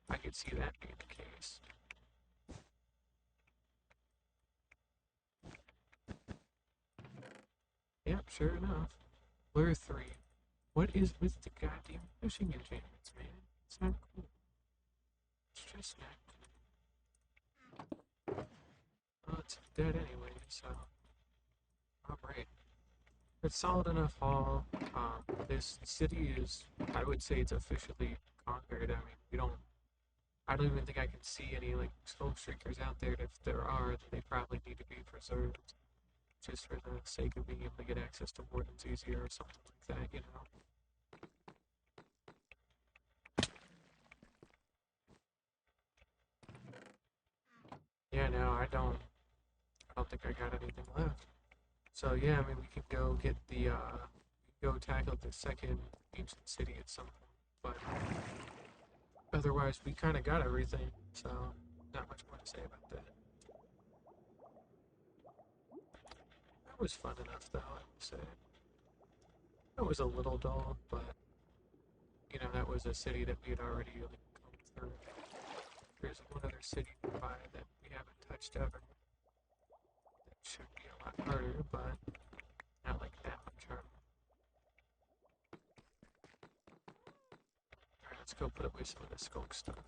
I could see that being the case. Yep, sure enough. Lure 3. What is with the goddamn fishing enchantments, man? It's not cool. It's just not cool. Well, it's dead anyway, so. Alright. It's solid enough haul. This city is, I would say it's officially conquered. I mean, I don't even think I can see any, like, soul shrinkers out there. If there are, then they probably need to be preserved. Just for the sake of being able to get access to wardens easier or something like that. Yeah, no, I don't think I got anything left. So yeah, I mean, we can go get go tackle the second ancient city at some point, but otherwise we kind of got everything, so not much more to say about that. was fun enough, though, I would say. It was a little dull, but, that was a city that we had already like, come through. There's one other city nearby that we haven't touched ever. That should be a lot harder, but not like that much harder. Alright, let's go put away some of the skunk stuff.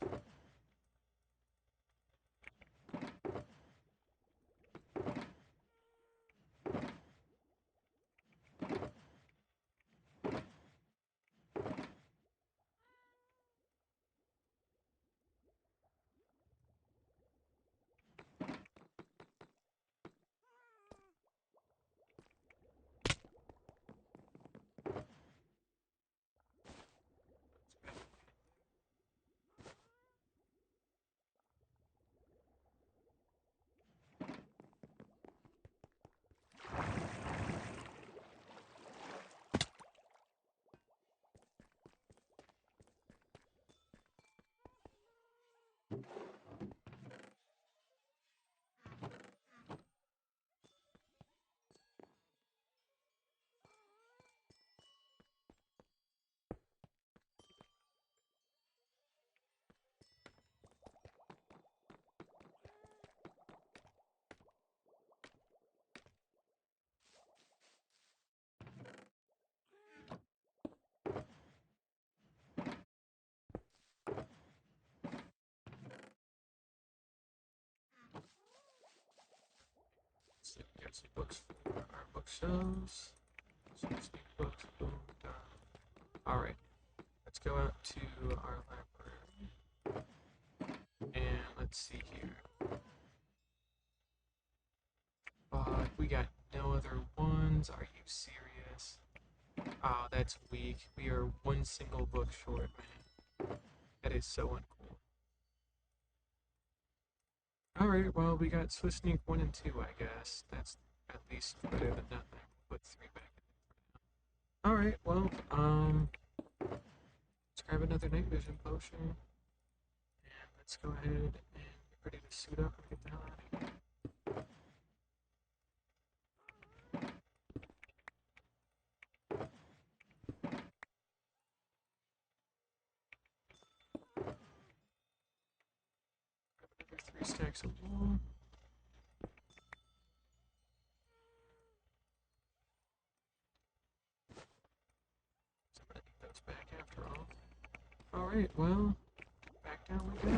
So we got some books for our bookshelves. Some books, boom, done. Alright, let's go out to our library. And let's see here. We got no other ones. Are you serious? Oh, that's weak. We are one single book short, man. That is so uncool. Alright, well, we got Swiss Sneak 1 and 2, I guess. That's at least better than nothing. Put 3 back in there. Alright, well, let's grab another night vision potion. And let's go ahead and get ready to suit up and get the hell out of here. Grab another 3 stacks of wool. So I'm gonna need those back after all. Alright, well, back down we go.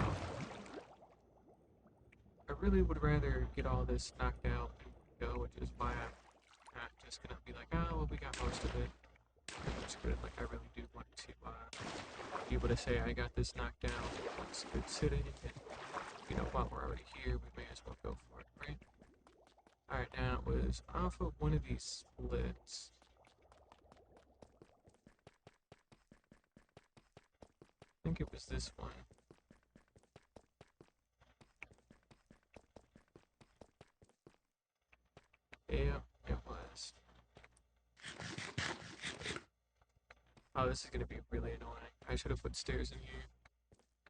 I really would rather get all this knocked out and go, which is why I'm not just gonna be like, oh, well, we got most of it. Just put it like I really do want to be able to say I got this knocked down. It's a good sitting, and you know what, we're already here, we may as well go for it, right? Alright, now it was off of one of these splits. I think it was this one. Yeah, it was. Oh, this is gonna be really annoying. I should have put stairs in here.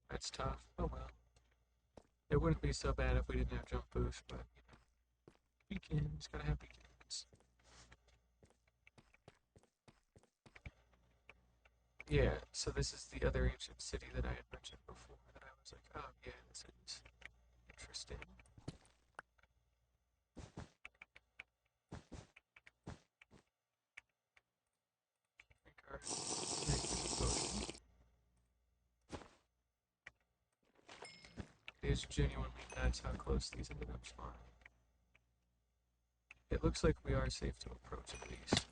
That's tough. Oh well. It wouldn't be so bad if we didn't have jump boost, but beacons, gotta have beacons. Yeah, so this is the other ancient city that I had mentioned before that I was like, oh yeah, this is interesting. Drink our night vision potion. It is genuinely nuts how close these ended up spawning. It looks like we are safe to approach at least.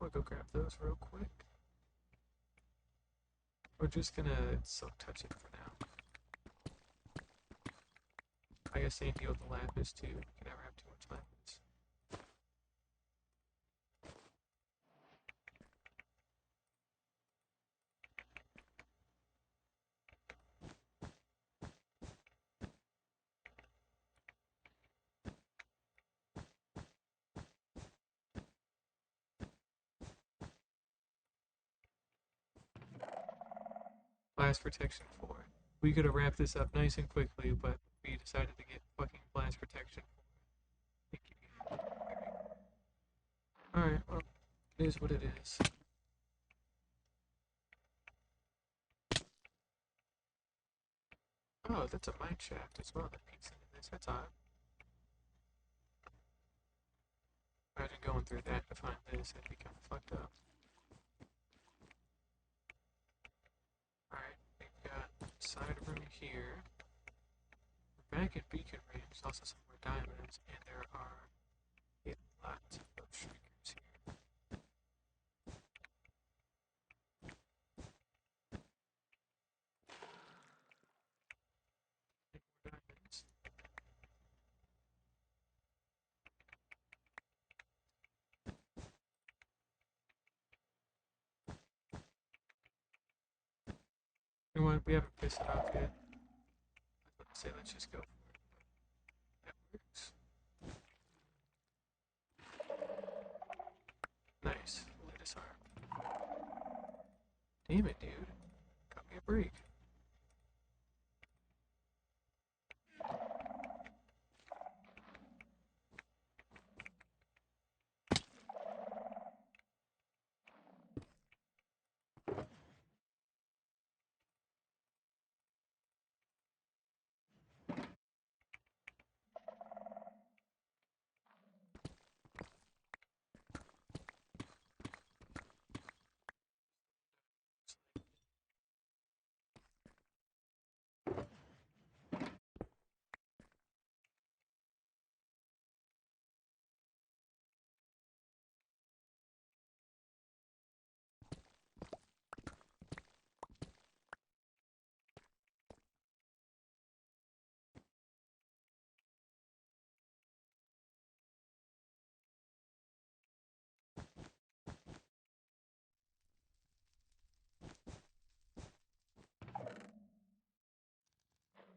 wanna go grab those real quick. We're just gonna silk touch it for now. I guess same deal with the lapis too. You can never have too much lapis. Blast protection 4. We could have wrapped this up nice and quickly, but we decided to get fucking blast protection 4. Alright, well, it is what it is. Oh, that's a mine shaft as well that feeds into this. That's odd. Imagine going through that to find this. That'd be kind of fucked up. Alright, we've got side room here. We're back at Beacon Range. There's also some more diamonds, and there are a lot of shriekers here. And more diamonds. You know what? We haven't pissed it off yet. I was about to say, let's just go for it. That works. Nice. Fully disarmed. Damn it, dude. Got me a break.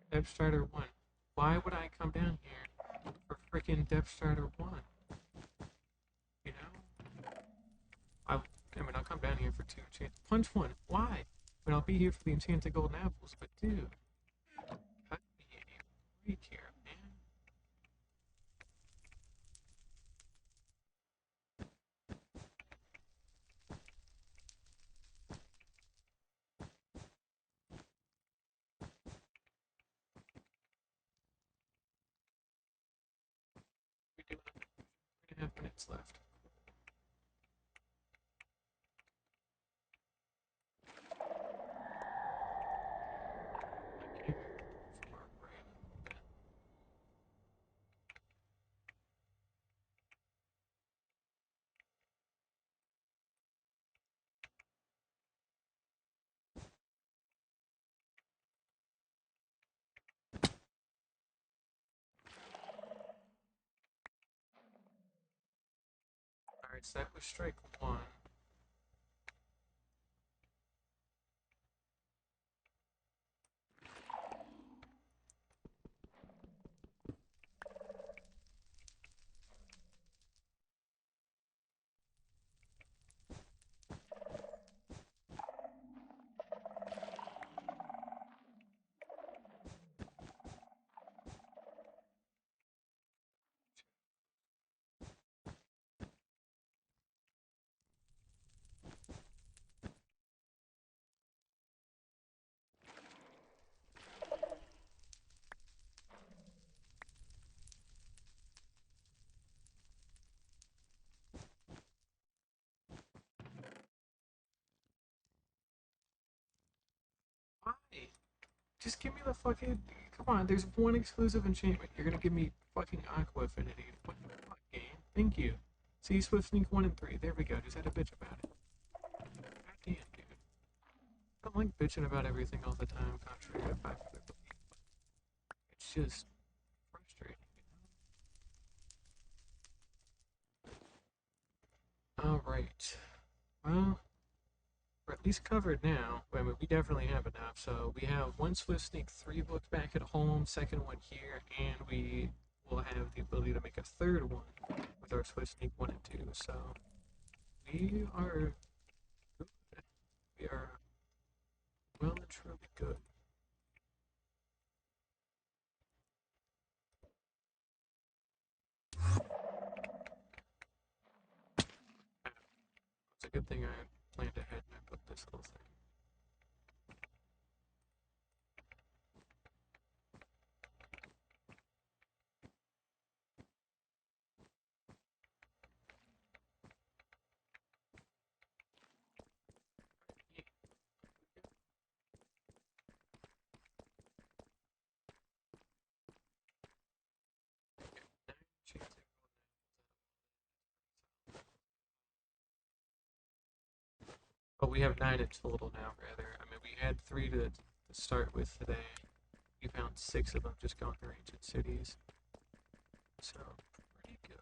Depth Starter 1. Why would I come down here for freaking Depth Starter 1? You know? I mean, I'll come down here for 2 enchanted. Punch 1. Why? But I'll be here for the enchanted golden apples. But dude, cut me a break here, man. We do have 3.5 minutes left. Okay, from our brain a little bit. Alright, so that was strike 1. Why? Just give me the fucking. Come on, there's one exclusive enchantment. You're gonna give me fucking Aqua Affinity. What the fuck, game? Thank you. See, Swift Sneak 1 and 3. There we go. Just had a bitch about it. Goddamn, dude. I don't like bitching about everything all the time, contrary to popular belief. It's just frustrating, you know? Alright. Well, we're at least covered now. I mean, we definitely have enough. So we have one Swift Sneak 3 book back at home, second one here, and we will have the ability to make a third one with our Swift Sneak 1 and 2. So we are good. We are well and truly good. It's a good thing I planned ahead and I put this little thing. But we have 9 in total now, rather. I mean, we had 3 to start with today. We found 6 of them just going through ancient cities. So, pretty good.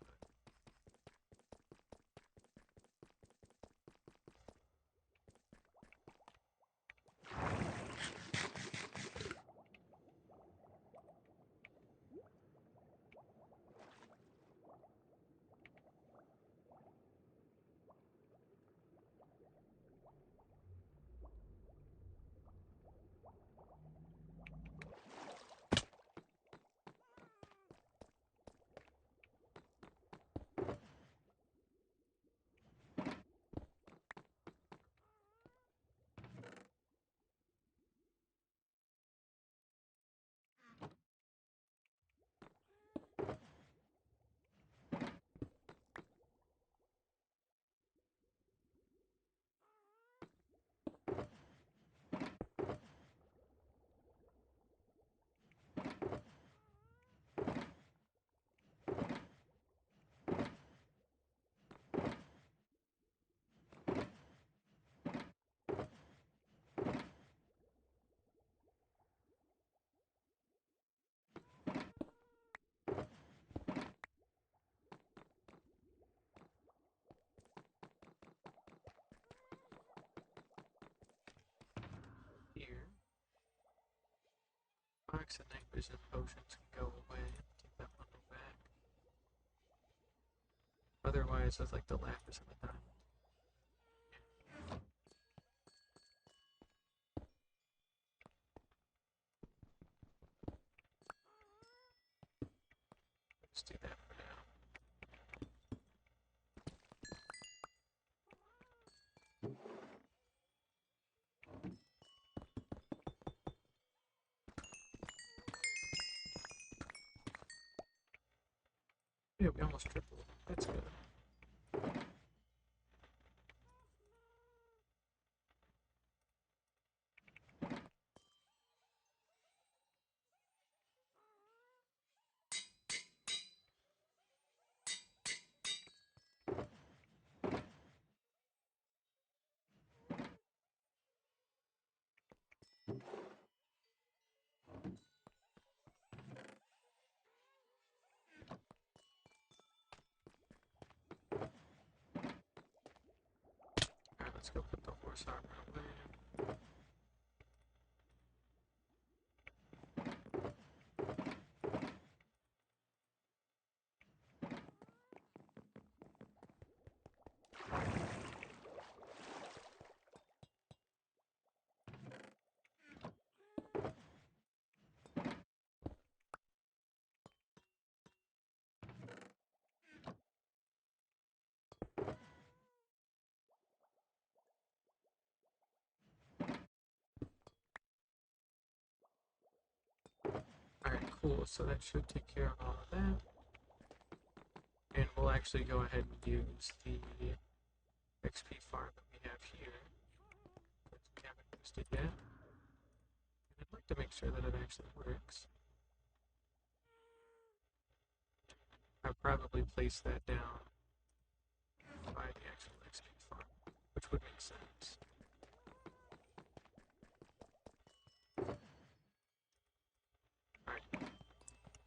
Here. Fox and night vision potions can go away. Take that bundle back. Otherwise, it's like the lapis and the diamond. Let's do that for now. Yeah, we almost tripled. That's good. Alright, let's go put the horse armor away. Alright, cool. So that should take care of all of that. And we'll actually go ahead and use the XP farm that we have here. Because we haven't used it yet. And I'd like to make sure that it actually works. I'll probably place that down by the actual XP farm, which would make sense. Alright,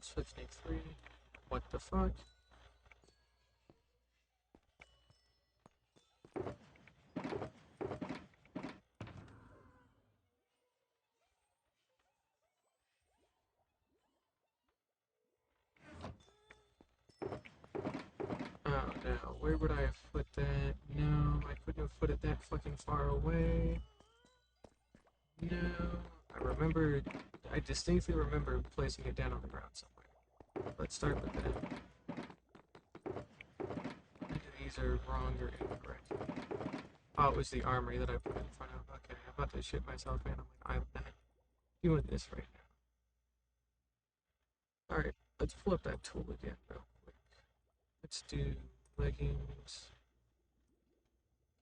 Swift Snake 3. What the fuck? Oh no, where would I have put that? No, I couldn't have put it that fucking far away. No, I distinctly remember placing it down on the ground somewhere. Let's start with that. These are wrong or incorrect. Oh, it was the armory that I put in front of. Okay, I'm about to shit myself, man. I'm not doing this right now. Alright, let's pull up that tool again real quick. Let's do leggings.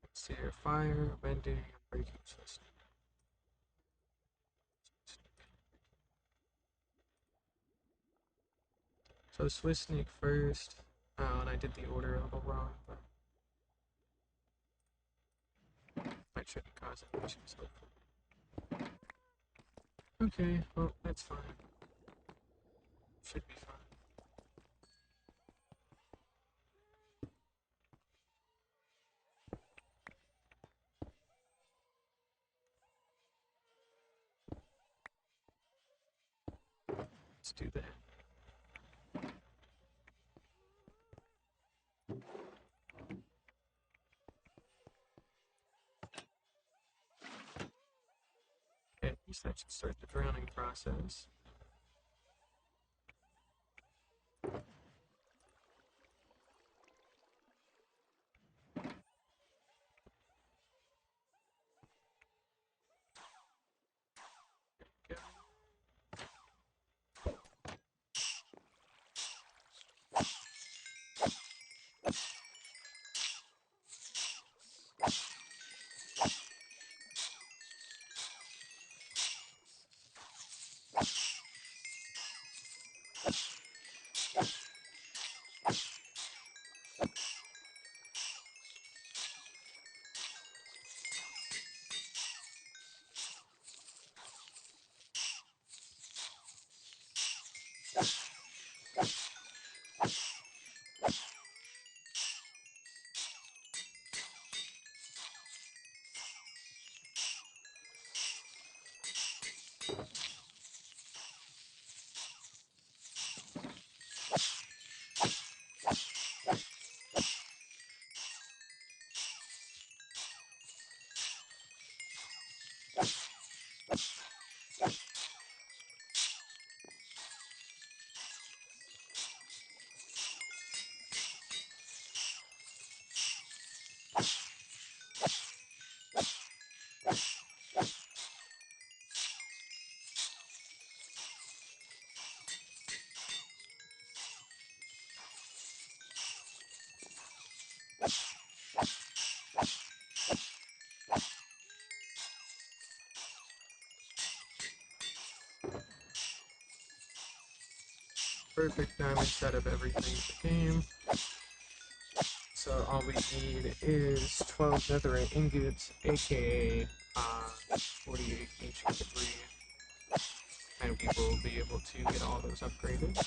Let's see here. Fire, bending, and breaking system. So Swiss Snake first. Oh, and I did the order a little wrong, but that shouldn't cause any issues, hopefully. Okay, well, that's fine. Should be fine. Let's do that. Okay, at least that should start the drowning process. Perfect diamond set of everything in the game. So all we need is 12 netherite ingots, aka 48 ancient debris, and we will be able to get all those upgraded.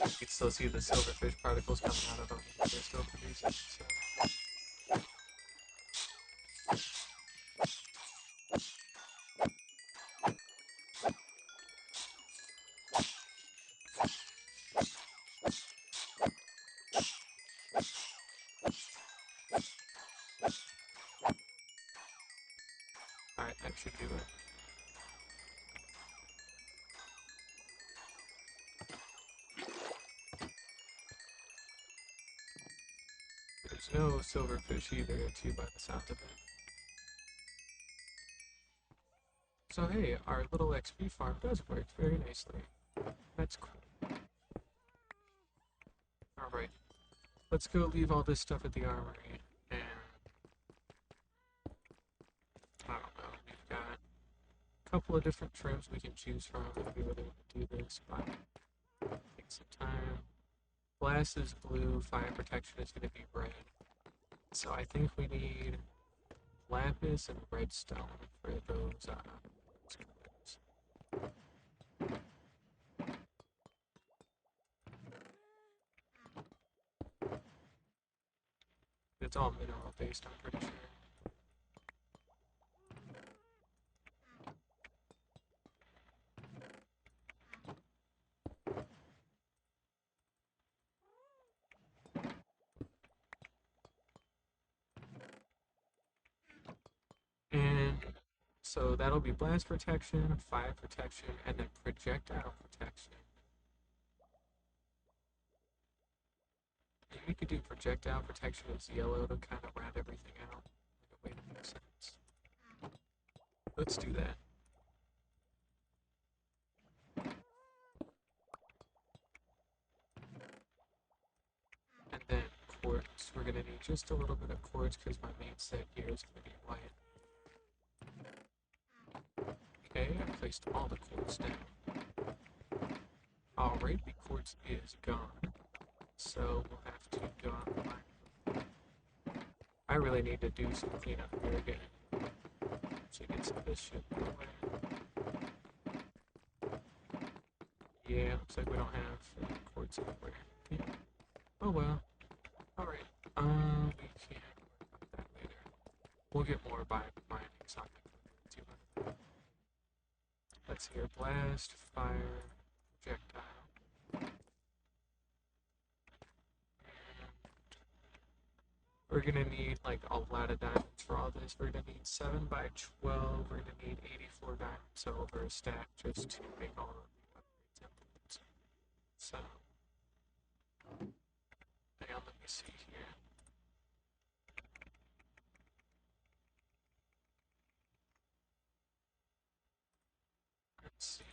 You can still see the silverfish particles coming out of them. They're still producing, so. there's no silverfish either, too, by the sound of it. So hey, our little XP farm does work very nicely. That's cool. Alright, let's go leave all this stuff at the armory, and I don't know, we've got a couple of different trims we can choose from if we really want to do this, but take some time. Blast is blue, fire protection is going to be red. So I think we need lapis and redstone for those screws. It's all mineral based, I'm pretty sure. And so that'll be blast protection, fire protection, and then projectile protection. And we could do projectile protection as yellow to kind of round everything out in a way that makes sense. Let's do that. And then quartz. We're gonna need just a little bit of quartz because my main set here is gonna be white. Okay, I placed all the quartz down. Alright, the quartz is gone. So we'll have to go out and mine. I really need to do some cleanup here again. So get some of this shit put away. Yeah, looks like we don't have quartz anywhere. Yeah. Oh well. Alright. We can work on that later. We'll get more by mining something for 200. Let's hear blast, fire, projectile. We're gonna need like a lot of diamonds for all this. We're gonna need 7 by 12. We're gonna need 84 diamonds over a stack just to make all of the upgrades implements. So, hang on, let me see here. Let's see.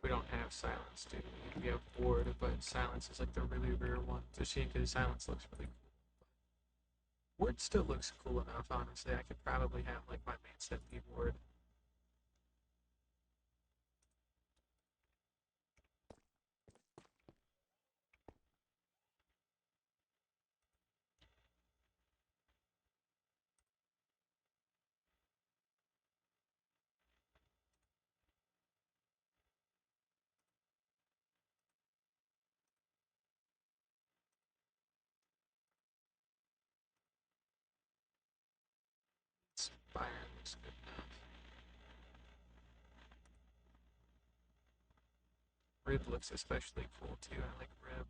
We don't have silence, do we? We have ward, but silence is like the really rare one. It's a shame because silence looks really cool. Ward still looks cool enough, honestly. I could probably have like my main set be ward. Spire looks good enough. Rib looks especially cool too. I like rib.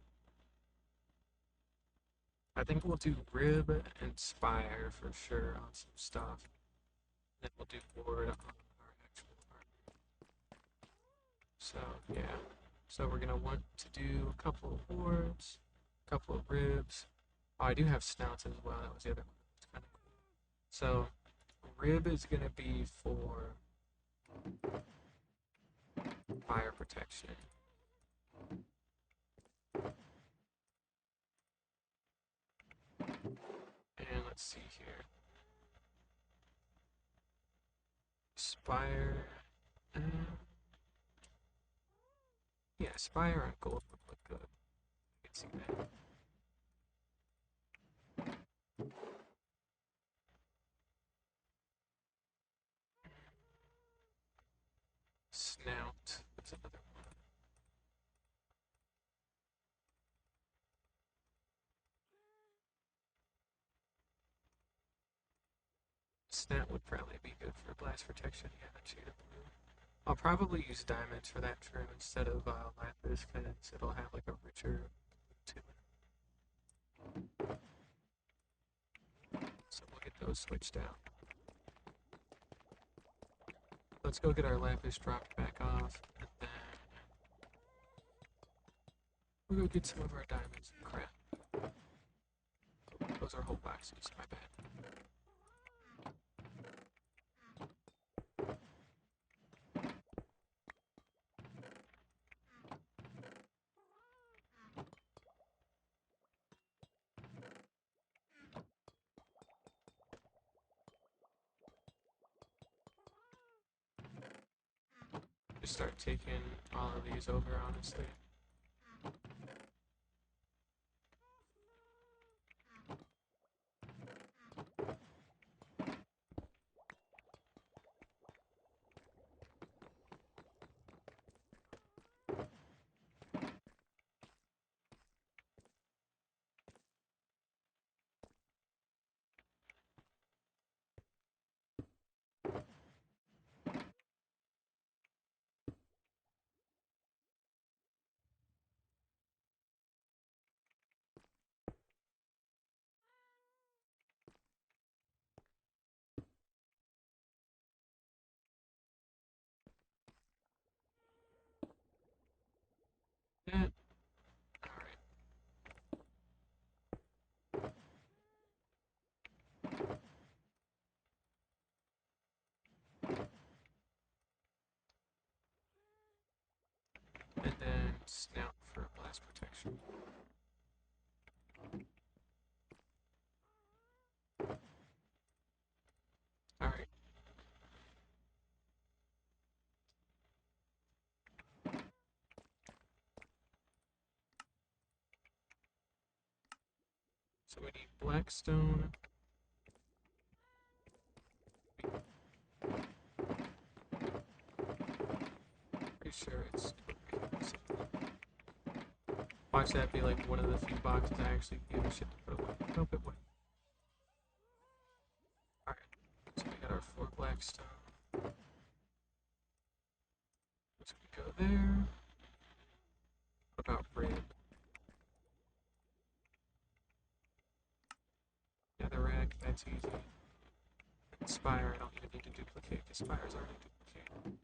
I think we'll do rib and spire for sure on some stuff. Then we'll do ward on our actual armor. So yeah. So we're gonna want to do a couple of wards, a couple of ribs. Oh, I do have snouts as well. That was the other one. That's kind of cool. So rib is gonna be for fire protection. And let's see here. Spire. Yeah, Spire and gold would look good. I can see that. Snout. That's another one. Snout would probably be good for blast protection. Yeah, that shade of blue. I'll probably use diamonds for that trim instead of lapis because it'll have like a richer to it. So we'll get those switched out. Let's go get our lapis dropped back off, and then we'll go get some of our diamonds and crap. Those are whole boxes, my bad. Just start taking all of these over, honestly. That. Alright. And then snout for blast protection. Alright. So we need blackstone. Pretty sure it's watch that be like one of the few boxes I actually give a shit to put away. Nope, it wouldn't. Alright, so we got our 4 blackstone. So we go there. What about red? Netherrack, that's easy. And Spire, I don't even need to duplicate because Spire's already duplicated.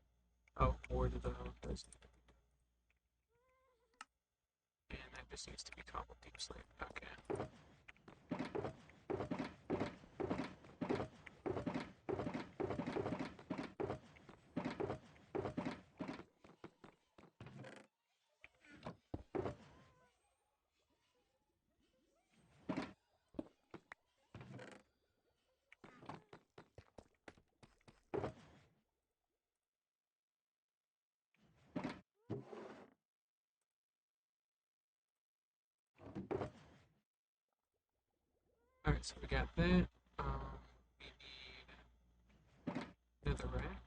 Oh, Ward of the Home does need to be done. And that just needs to be cobbled deep slate. Okay. Alright, so we got that. We need Netherrack.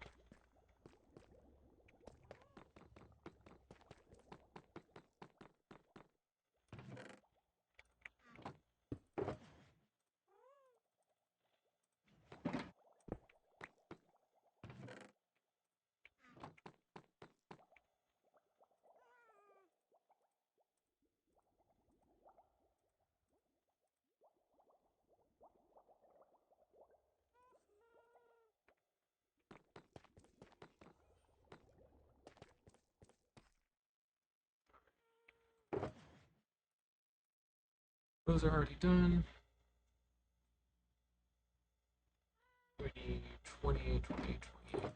Those are already done. We need 28, 28, 28. Okay.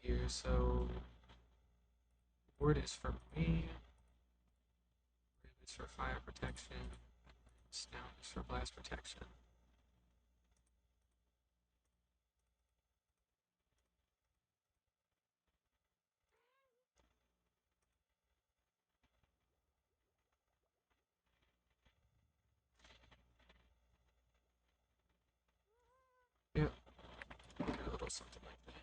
here, so wood is for me, wood is for fire protection, snout is for blast protection. Yep, we'll do a little something like that.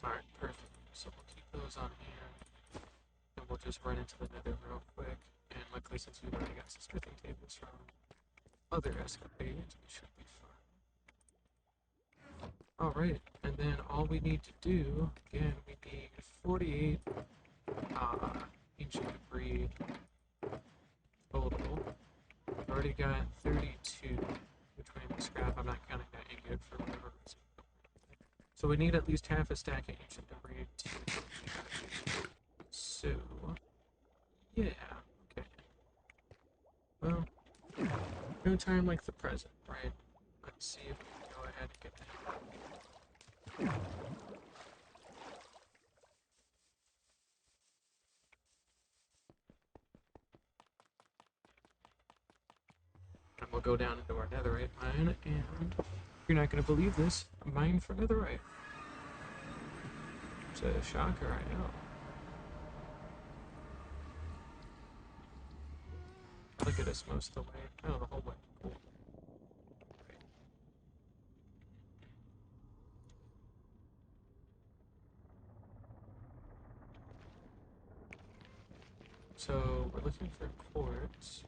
Alright, perfect. So we'll keep those on hand, and we'll just run into the nether real quick. And luckily, since we've already got some smithing tables from other escapades, we should be fine. Alright, and then all we need to do, again, we need 48 ancient debris total. We've already got 32, which may be scrap. I'm not counting that ingot for whatever reason. So we need at least half a stack of ancient debris to so yeah, okay. Well, no time like the present, right? Let's see if we can go ahead and get that. And we'll go down into our netherite mine, and you're not going to believe this, a mine for netherite. It's a shocker, I know. Look at us most of the way. Oh, the whole way. Cool. Right. So, we're looking for quartz.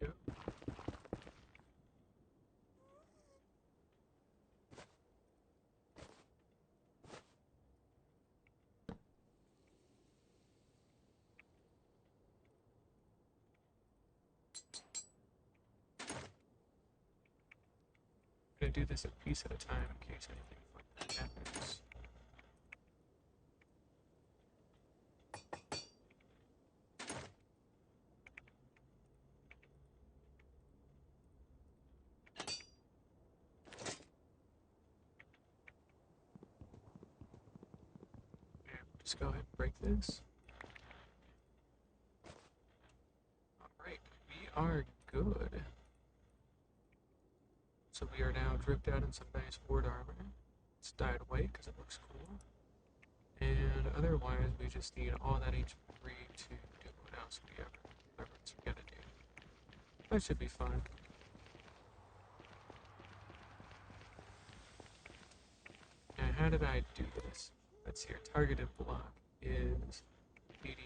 Yep. I'm gonna do this a piece at a time in case anything like that happens. Just go ahead and break this. Alright, we are good. So we are now dripped out in some nice wood armor. It's dyed white because it looks cool. And otherwise, we just need all that HP to do what else we gotta do. That should be fun. Now, how did I do this? Let's see, our targeted block is 89.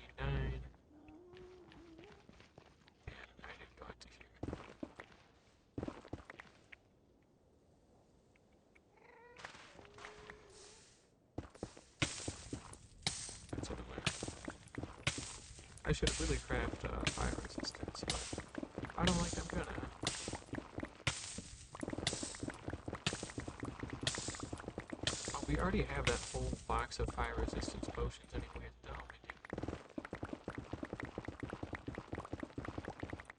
And I didn't go into here. That's what it went. I should really craft fire resistance, but I don't like I'm gonna. Oh, we already have that whole box of fire resistance potions anyway, don't we?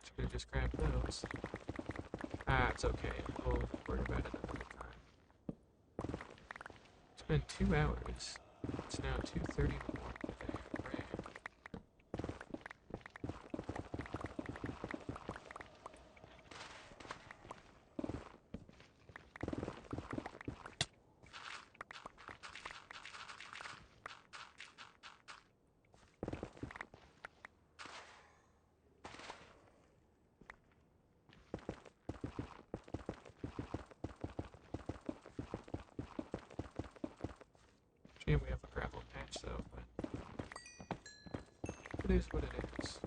Should have just grabbed those. Ah, it's okay. We'll worry about it another time. It's been 2 hours. It's now 2:31. Right. Shame we have a gravel patch though, but it is what it is.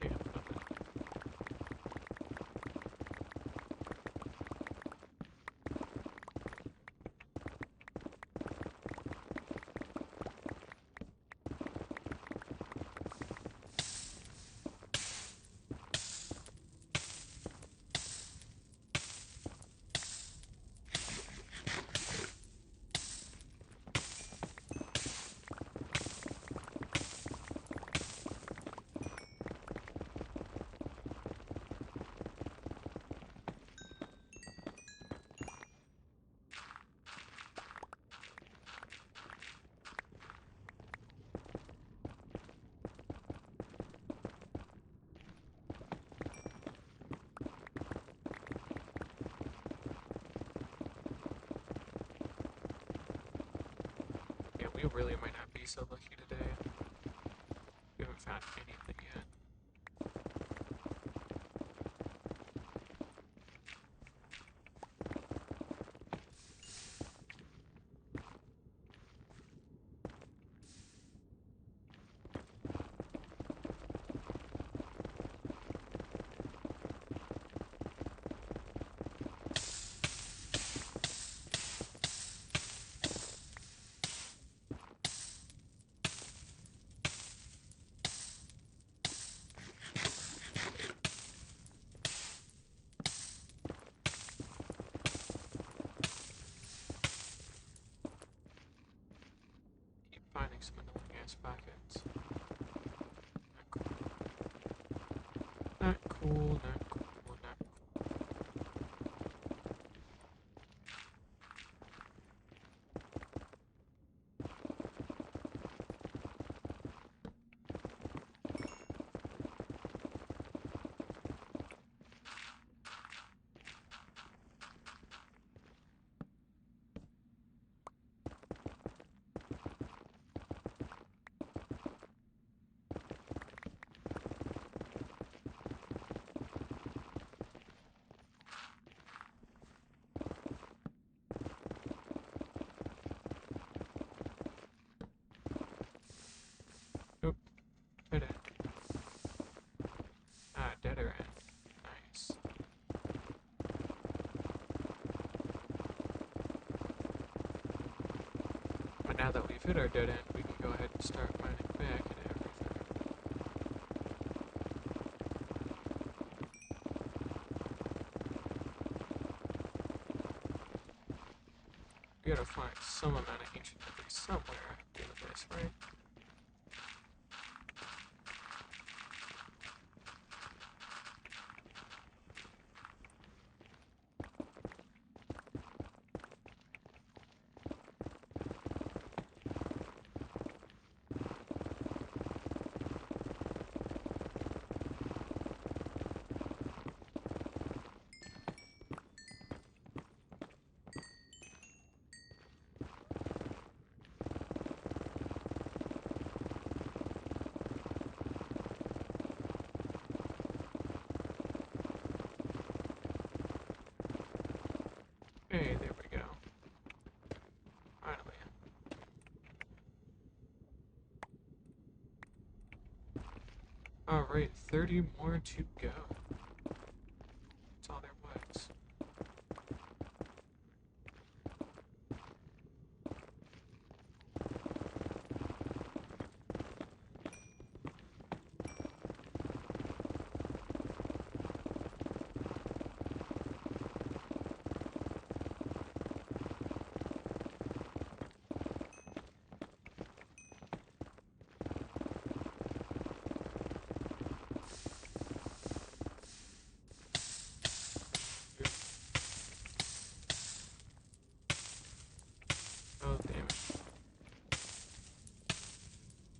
Damn, nothing. we really might not be so lucky today. We haven't found anything yet. Finding some annoying ass pockets. Not cool, not cool, not cool. Oop, dead end. Ah, deader end. Nice. But now that we've hit our dead end, we can go ahead and start mining back and everything. We gotta find some amount of ancient debris somewhere in this, right? Hey, there we go. Finally. Alright, 30 more to go. That's all there was. Oh, damn it.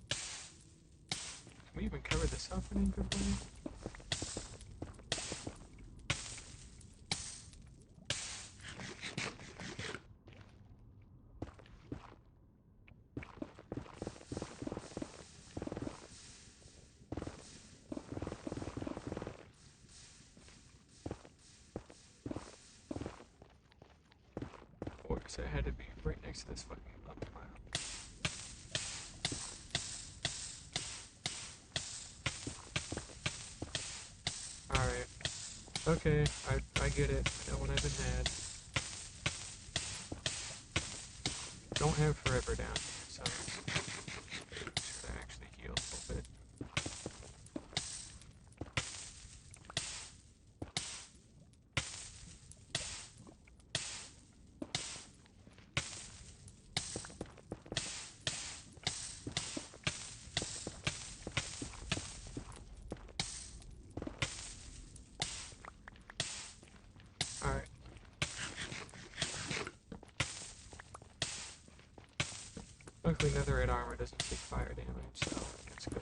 Can we even cover this up in any good way? Of course, it had to be right next to this fucking lava pile. Alright. Okay, I get it. I know when I've been had. Don't have forever down here, so should I actually heal a little bit. Alright. Luckily netherite armor doesn't take fire damage, so that's good.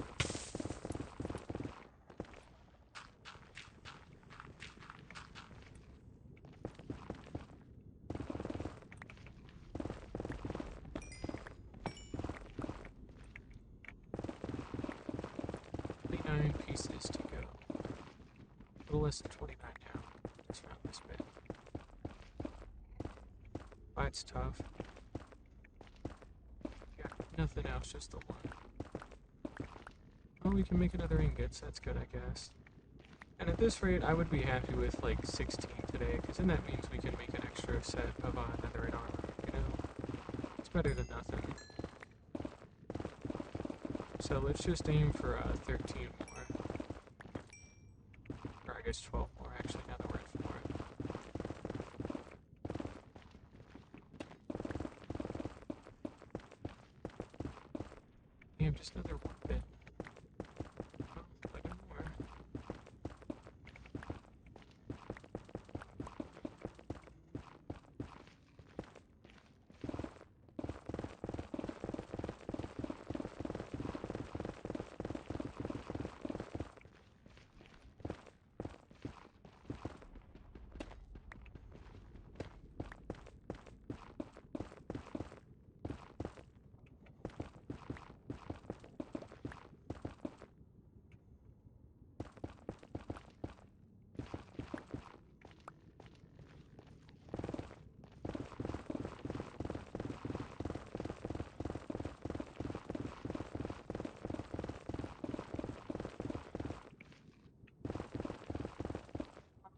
pieces to go. A little less than 29 now. Just around this bit. Why it's tough. Yeah, nothing else, just the one. Well, we can make another ingot, so that's good, I guess. And at this rate, I would be happy with like 16 today, because then that means we can make an extra set of netherite armor, you know? It's better than nothing. So let's just aim for 13 more. Or I guess 12 more, actually, now that we're at 4. Damn, just another one bit. Oh, 11 more.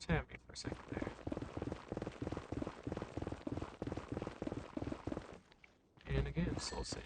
Had me for a second there. And again, soul sand.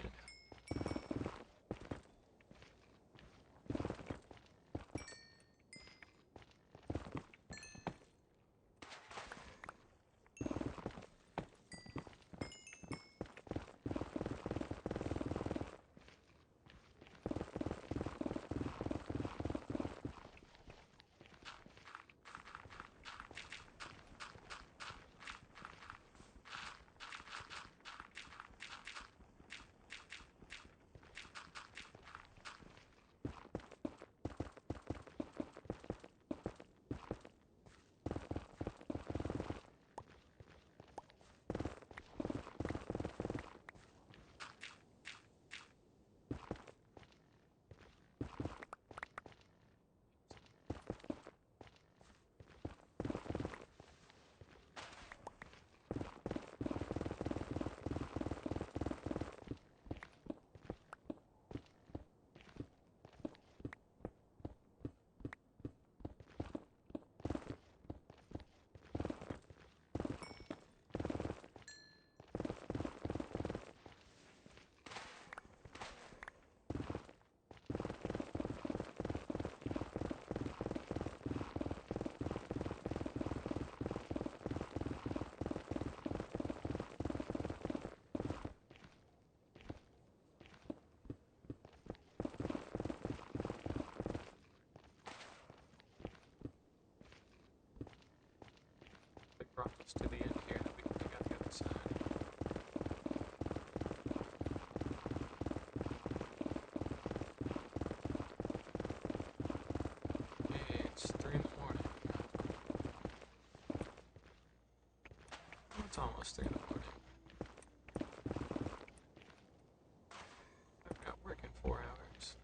Brought us to the end here, that we can dig out the other side. It's 3 in the morning. It's almost 3 in the morning. I've got work in 4 hours.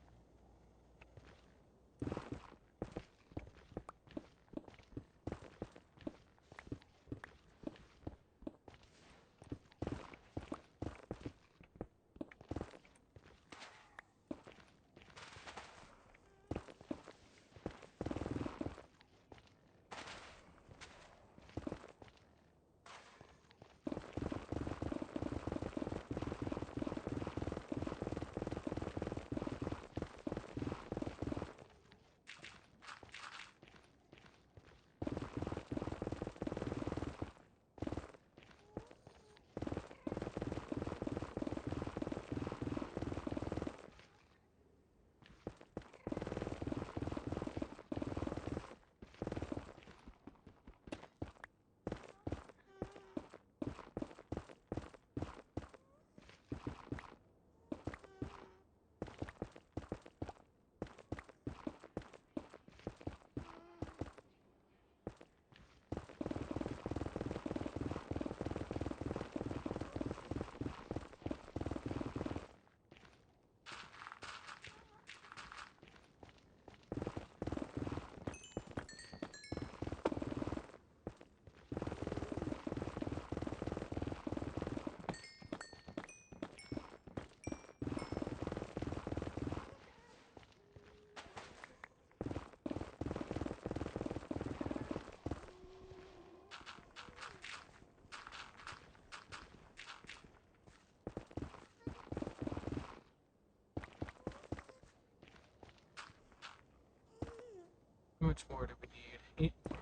much more do we need? 8 more.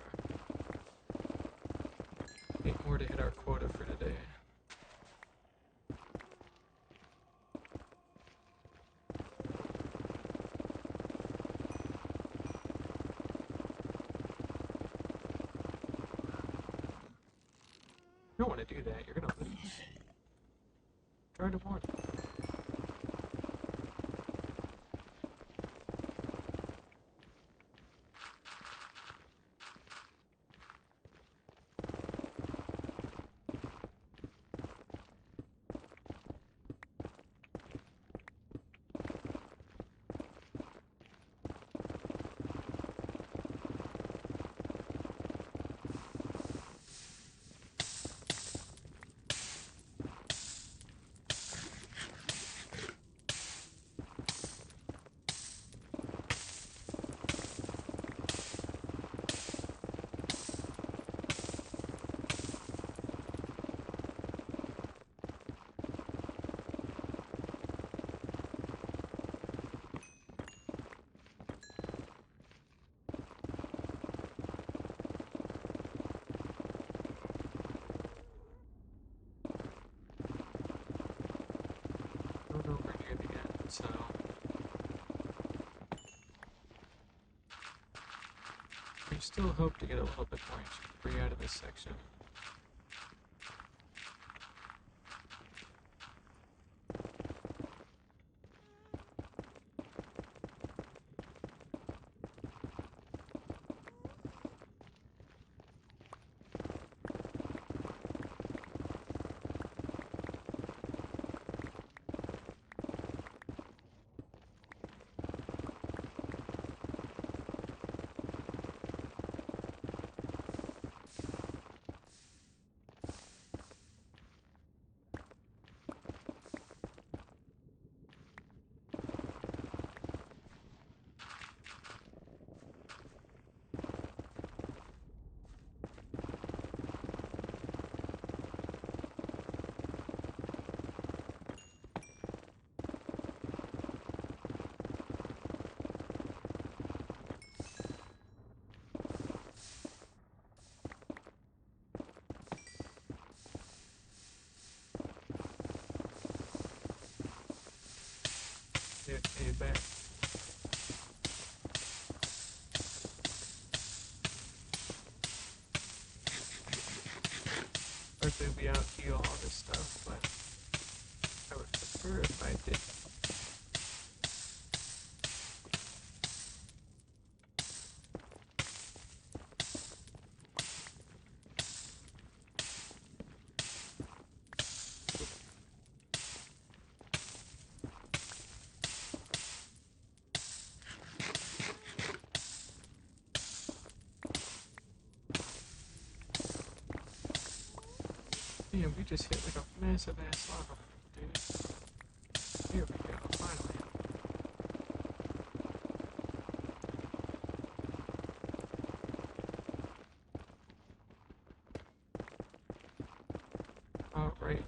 8 more to hit our quota for today. You don't want to do that, you're gonna lose. Try to warn you. We're near the end, so we still hope to get a little bit more ancient debris out of this section. Get back. Hopefully we out-heal all this stuff, but I would prefer if I did. Damn, we just hit like a massive ass lava, dude. Here we go, finally. Alright.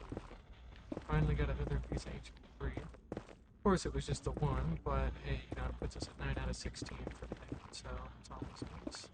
Finally got another piece of ancient debris. Of course, it was just the one, but hey, you know, it puts us at 9 out of 16 for the day, so it's almost nice.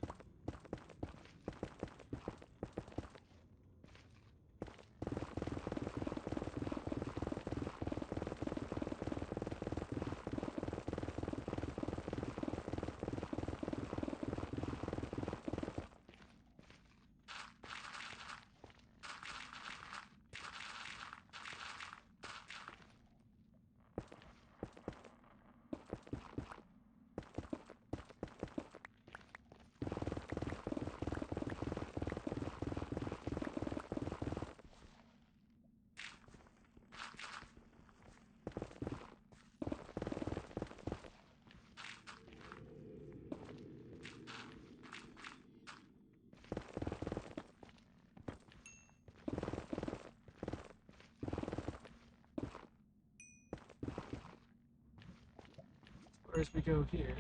As we go here,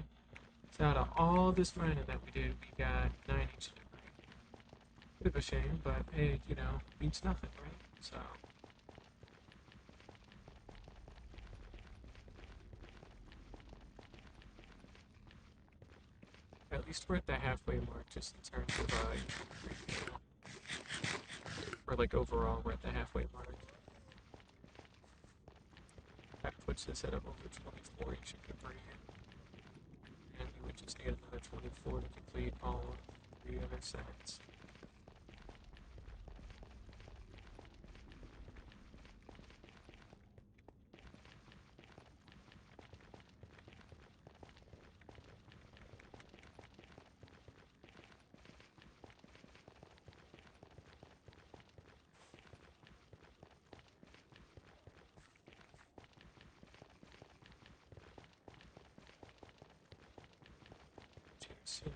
so out of all this mining that we did, we got 9 ancient debris. Bit of a shame, but hey, you know, beats nothing, right? So. At least we're at the halfway mark just in terms of or like overall we're at the halfway mark. That puts us at over 24 inch of debris. And we would just need another 24 to complete all of the other sides. Jason.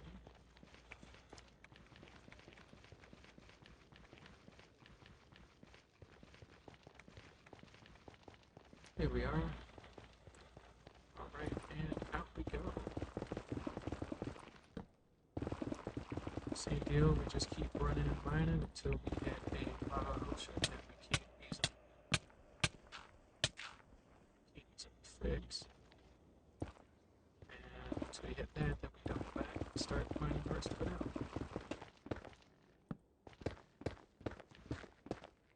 Here we are. Alright, and out we go. Same deal, we just keep running and mining until we hit a lava ocean that we can't easily fix. And once we hit that, then we dump back and start mining the rest of it out.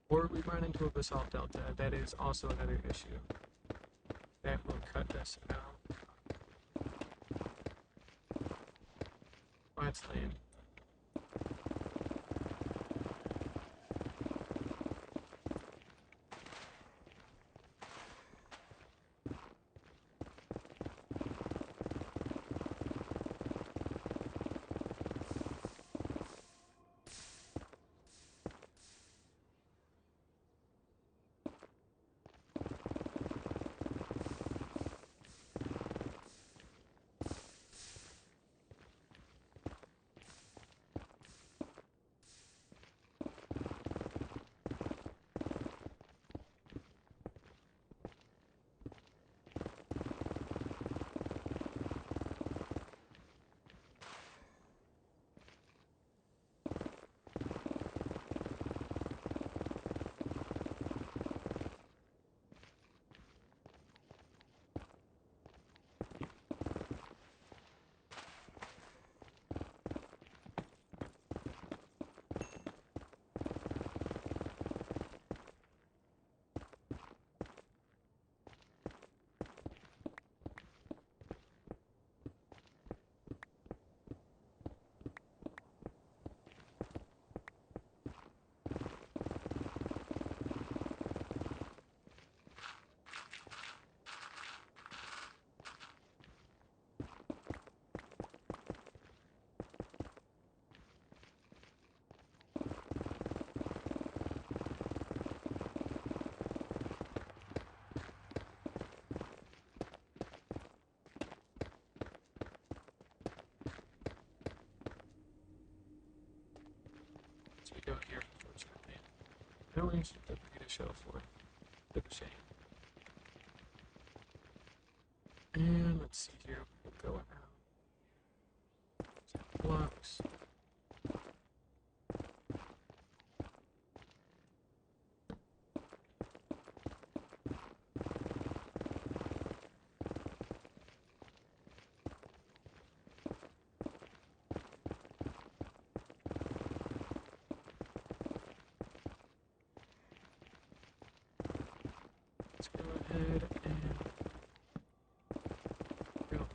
Or we run into a basalt delta. That is also another issue. That will cut us out. Oh, that's lame. We don't hear, unfortunately. No ancient debris to show for it. Bit of a shame. And let's see here. We'll go out. 10 blocks. Let's go ahead and go.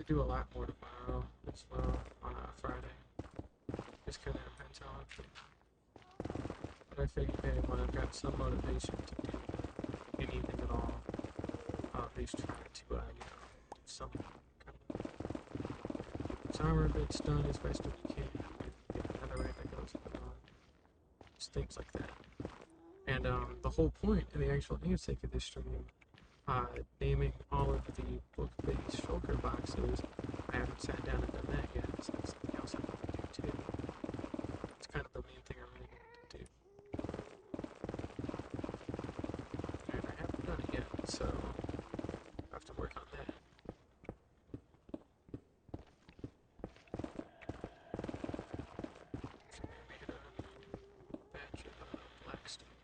do a lot more tomorrow as well on a Friday. Just kind of depends how I'm feeling. But I figured, hey, when I've got some motivation to do anything at all, I'll at least try to, do something. Some armor bits done as best as we can. Get another raid that goes with it on. Just things like that. And the whole point in the actual namesake of this stream, naming all of the book-based shulker boxes, I haven't sat down and done that yet, so that's something else I want to do too. It's kind of the main thing I really wanted to do. And I haven't done it yet, so I have to work on that. So maybe hit a batch of Blackstone.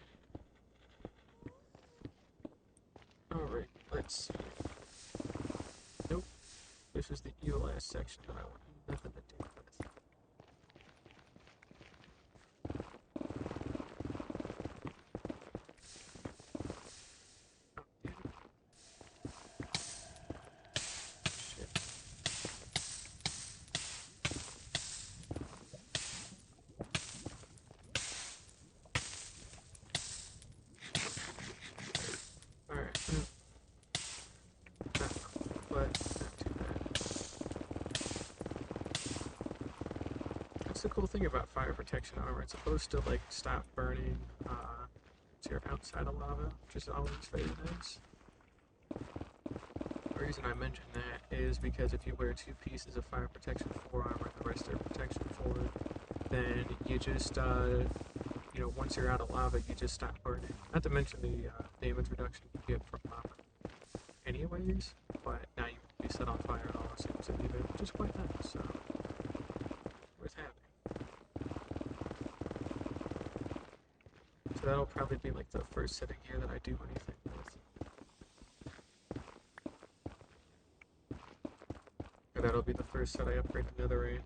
Alright, let's see. Nope. This is the EOS section that I want nothing to do with. Oh, damn it. Shit. Alright, not cool, but not too bad. That's the cool thing about fire protection armor. It's supposed to like stop burning once you're outside of lava, which is always very nice. The reason I mention that is because if you wear 2 pieces of fire protection 4 armor and the rest are protection 4, then you just once you're out of lava, you just stop burning. Not to mention the damage reduction you get from lava anyways, but now you won't be set on fire at all as soon as you leave it, which is quite nice, so worth having. So that'll probably be like the first set of gear that I do anything with. Or that'll be the first set I upgrade to Netherite.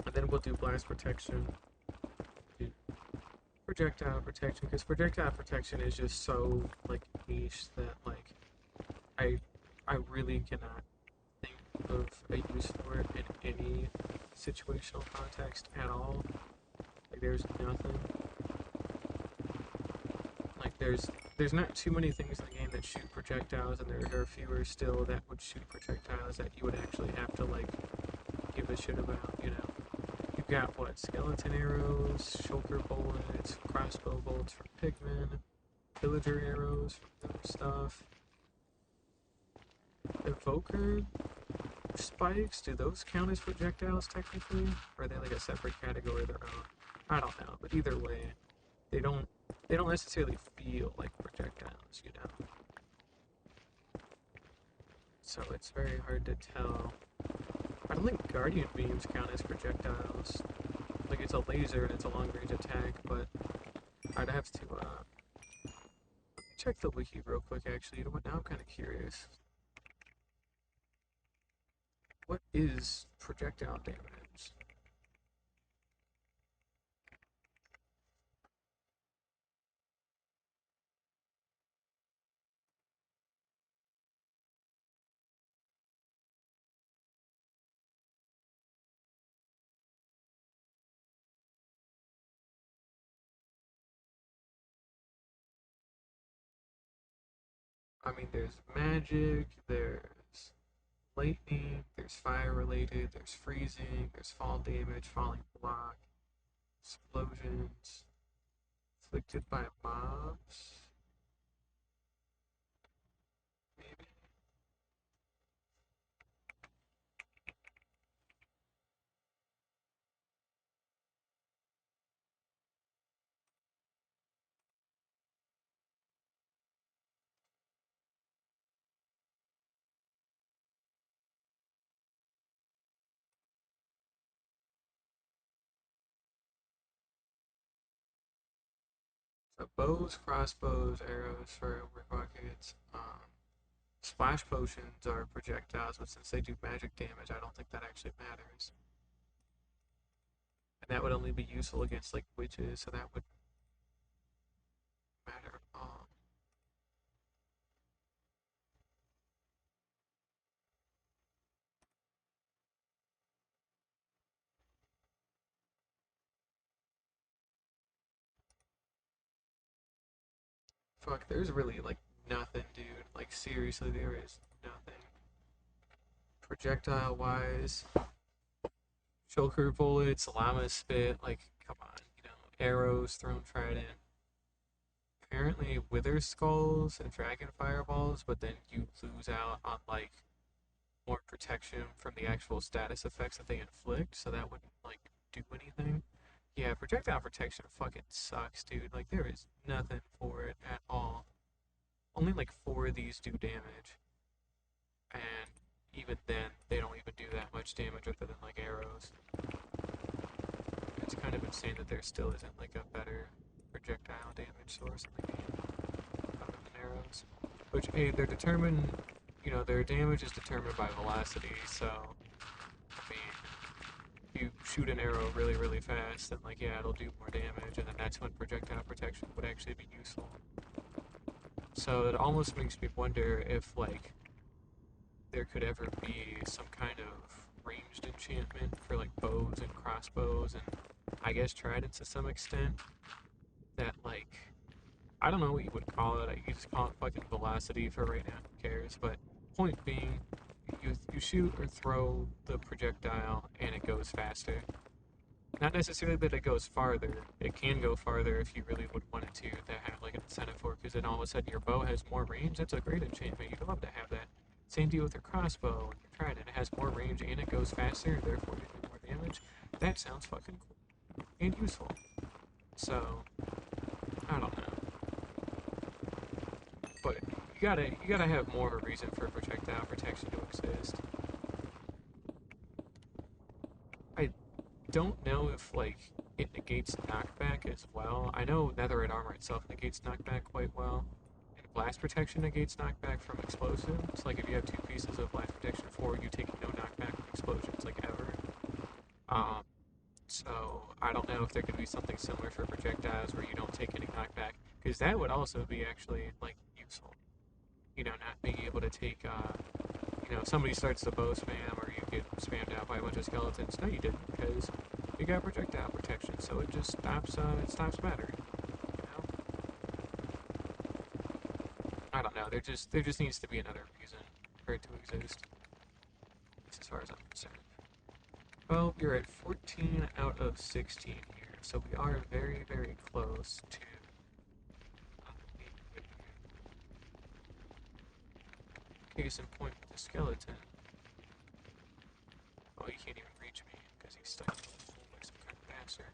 And then we'll do blast protection, do projectile protection, because projectile protection is just so like niche that like I really cannot think of a use for it in any situational context at all. Like there's nothing. Like there's not too many things in the game that shoot projectiles, and there are fewer still that would shoot projectiles that you would actually have to like give a shit about, you know. You've got what? Skeleton arrows, shulker bullets, crossbow bolts from pigmen, villager arrows from other stuff. Evoker spikes, do those count as projectiles technically? Or are they like a separate category of their own? I don't know, but either way, they don't necessarily feel like projectiles, you know? So it's very hard to tell. I don't think guardian beams count as projectiles. Like it's a laser and it's a long range attack, but I'd have to let me check the wiki real quick actually. You know what, now I'm kinda curious. What is projectile damage? I mean, there's magic, there's lightning, there's fire related, there's freezing, there's fall damage, falling block, explosions, inflicted by mobs, maybe? So bows, crossbows, arrows for buckets, splash potions are projectiles, but since they do magic damage, I don't think that actually matters. And that would only be useful against like witches, so that would matter at all. fuck, there's really like nothing, dude. Like seriously, there is nothing. Projectile wise, shulker bullets, llama spit, like come on, arrows thrown trident. Apparently wither skulls and dragon fireballs, but then you lose out on like more protection from the actual status effects that they inflict, so that wouldn't like do anything. Yeah, projectile protection fucking sucks, dude. Like there is nothing for it at all. Only like four of these do damage, and even then, they don't even do that much damage other than like arrows. It's kind of insane that there still isn't like a better projectile damage source in the game other than arrows. Which, hey, they're determined, their damage is determined by velocity, so, I mean, you shoot an arrow really, really fast, then, like, yeah, it'll do more damage, and then that's when projectile protection would actually be useful. So it almost makes me wonder if, like, there could ever be some kind of ranged enchantment for, like, bows and crossbows, and I guess tridents to some extent, that, like, I don't know what you would call it. You just call it fucking velocity for right now. Who cares? But point being, you shoot or throw the projectile and it goes faster. Not necessarily that it goes farther. It can go farther if you really would want it to have like an incentive for it, because then all of a sudden your bow has more range. That's a great enchantment. You'd love to have that. Same deal with your crossbow and your trident. It has more range and it goes faster, therefore you do more damage. That sounds fucking cool and useful. So I don't know. But you gotta have more of a reason for projectile protection to exist. I don't know if like it negates knockback as well. I know netherite armor itself negates knockback quite well. And blast protection negates knockback from explosives. Like if you have two pieces of blast protection forward, you take no knockback from explosions like ever. Um so I don't know if there could be something similar for projectiles where you don't take any knockback, because that would also be actually like useful. Not being able to take, somebody starts the bow spam or you get spammed out by a bunch of skeletons. No, you didn't, because you got projectile protection, so it just stops battering. I don't know. There just needs to be another reason for it to exist, as far as I'm concerned. Well, you're at 14 out of 16 here, so we are very, very close to. Case in point with the skeleton. Oh, he can't even reach me because he's stuck in the hole like some kind of bastard.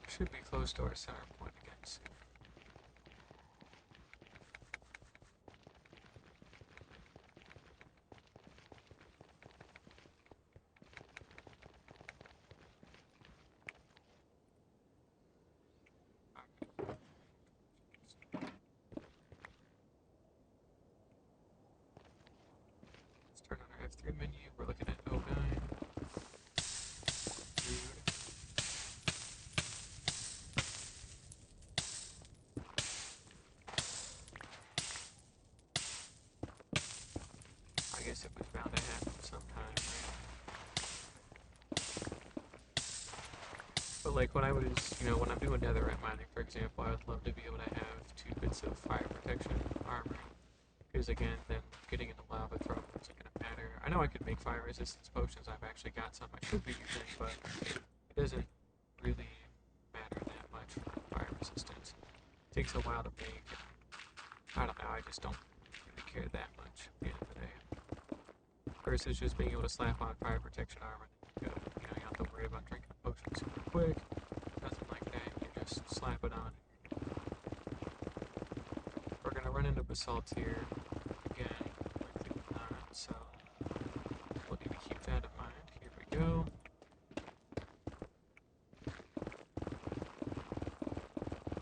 Should be close to our center point again soon. Let's turn on our F3 menu. We're looking at 09. I guess it was bound to happen sometime, right? But like when I was, when I'm doing netherite mining, for example, I would love to be able to have 2 bits of fire protection armor. Because again, then getting into lava trouble isn't going to matter. I know I could make fire resistance potions. I've actually got some I should be using, but it doesn't really matter that much for fire resistance. It takes a while to make. I don't know, I just don't really care that much at the end of the day. Versus just being able to slap on fire protection armor. You don't have to worry about drinking potions super quick. Nothing like that. You just slap it on. We're going to run into basalt here again, likely not, so we'll need to keep that in mind. Here we go.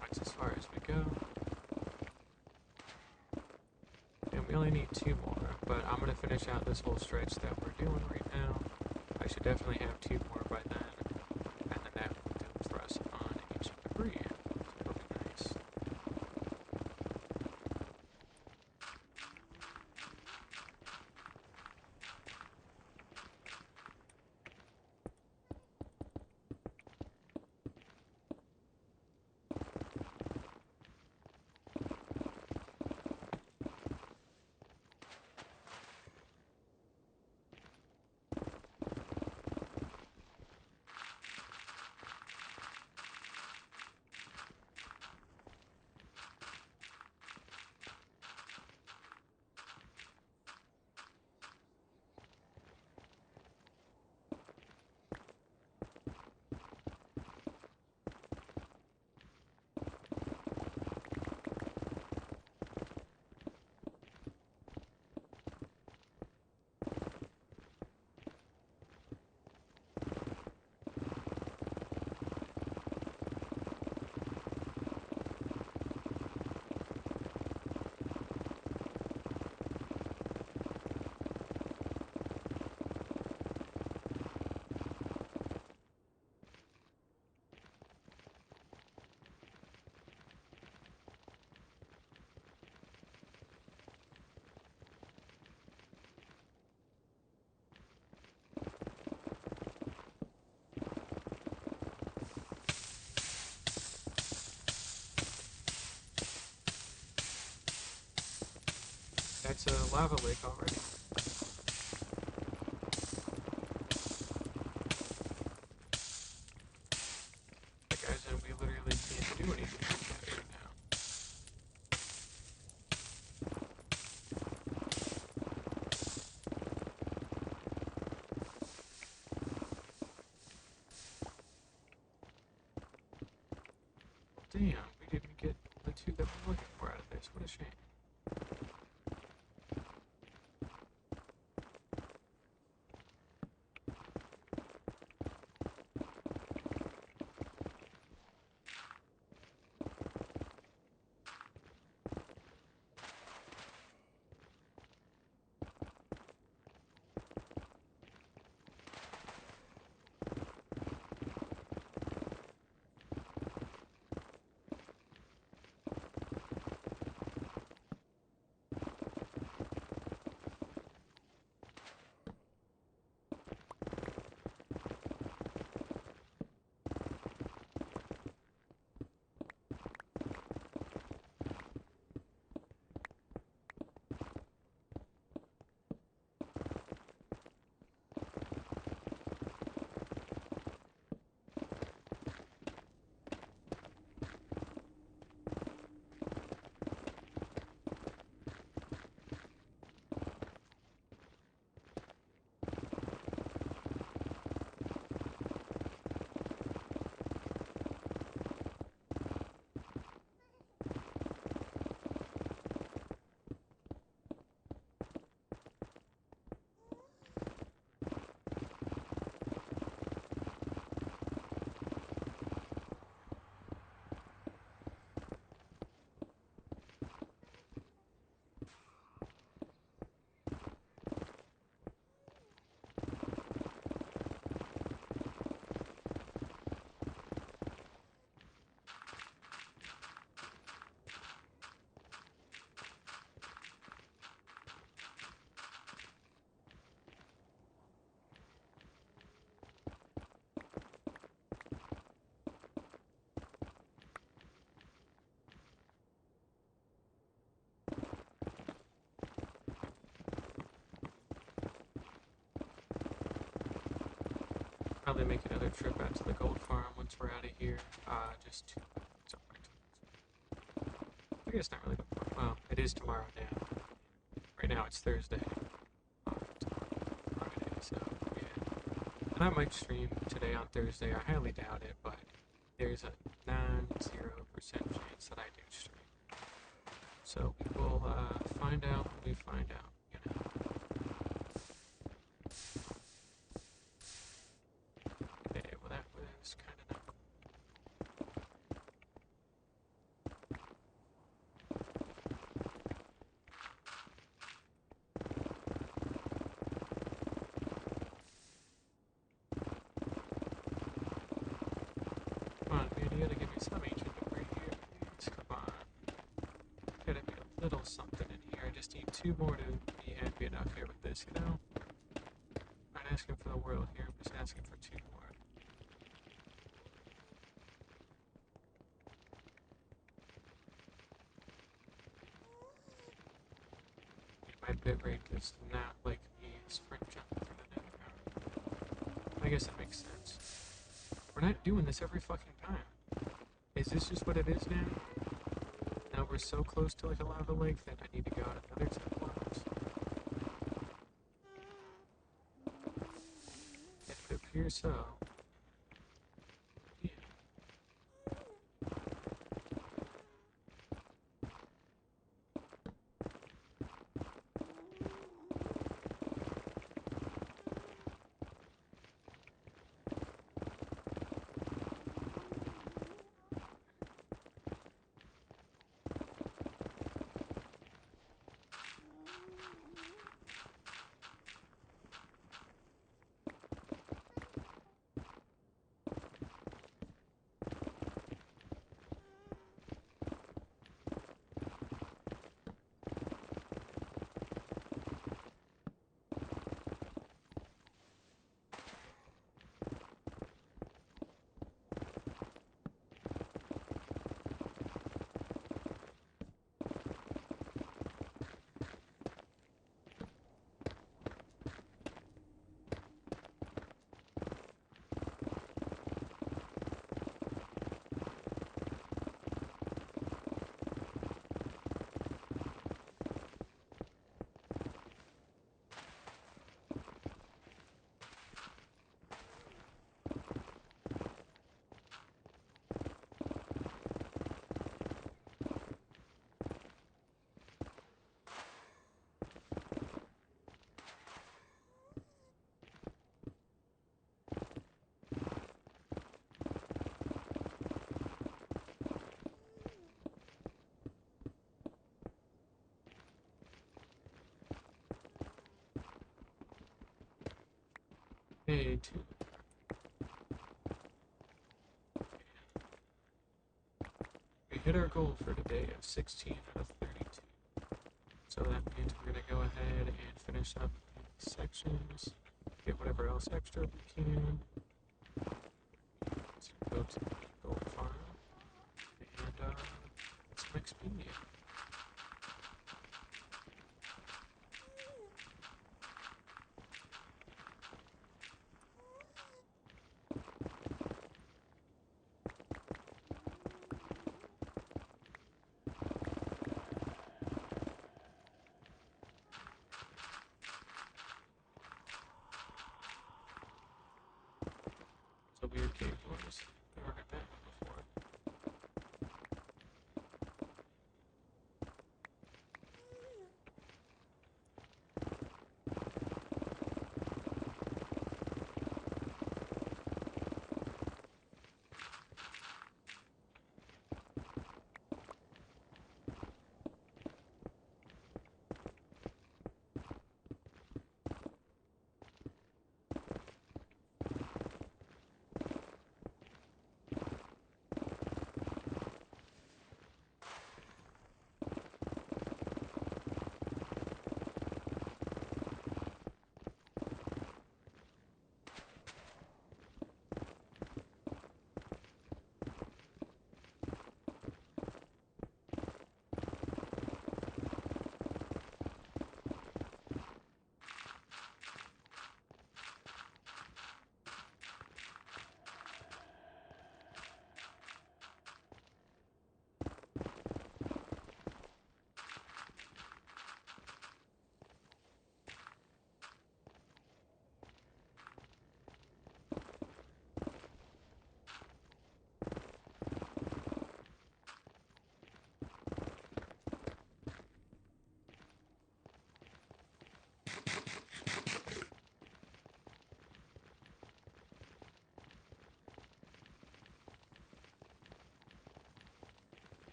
That's as far as we go. And we only need 2 more, but I'm going to finish out this whole stretch that we're doing right now. I should definitely have 2 more by then, and then that will do for us on ancient debris. It'll be nice. That's a lava lake already. Guys, and we literally can't do anything with that right now. Damn, we didn't get the two that we're looking for out of this. What a shame. Probably make another trip out to the gold farm once we're out of here. Just to something. I guess not really. Well, it is tomorrow now. Right now it's Thursday. Friday, so yeah. And I might stream today on Thursday. I highly doubt it, but there's a non-0% chance that I do stream. So we will find out when we find out, you know. Okay, well that was kind of not cool. Come on, man, you gotta give me some ancient debris here, please. Come on. Gotta be a little something in here. I just need two more to be happy enough here with this, you know? I'm not asking for the world here, I'm just asking for two more. My bit rate does not like me sprint jumping through the nether. I guess that makes sense. We're not doing this every fucking time. Is this just what it is now? Now we're so close to like a lava lake that I need to go out another 10 blocks. It would appear so. Yeah. day 2. We hit our goal for today of 16 out of 32. So that means we're going to go ahead and finish up these sections, get whatever else extra we can, go to the gold farm, and some XP. So weird cave doors. They weren't at that one before.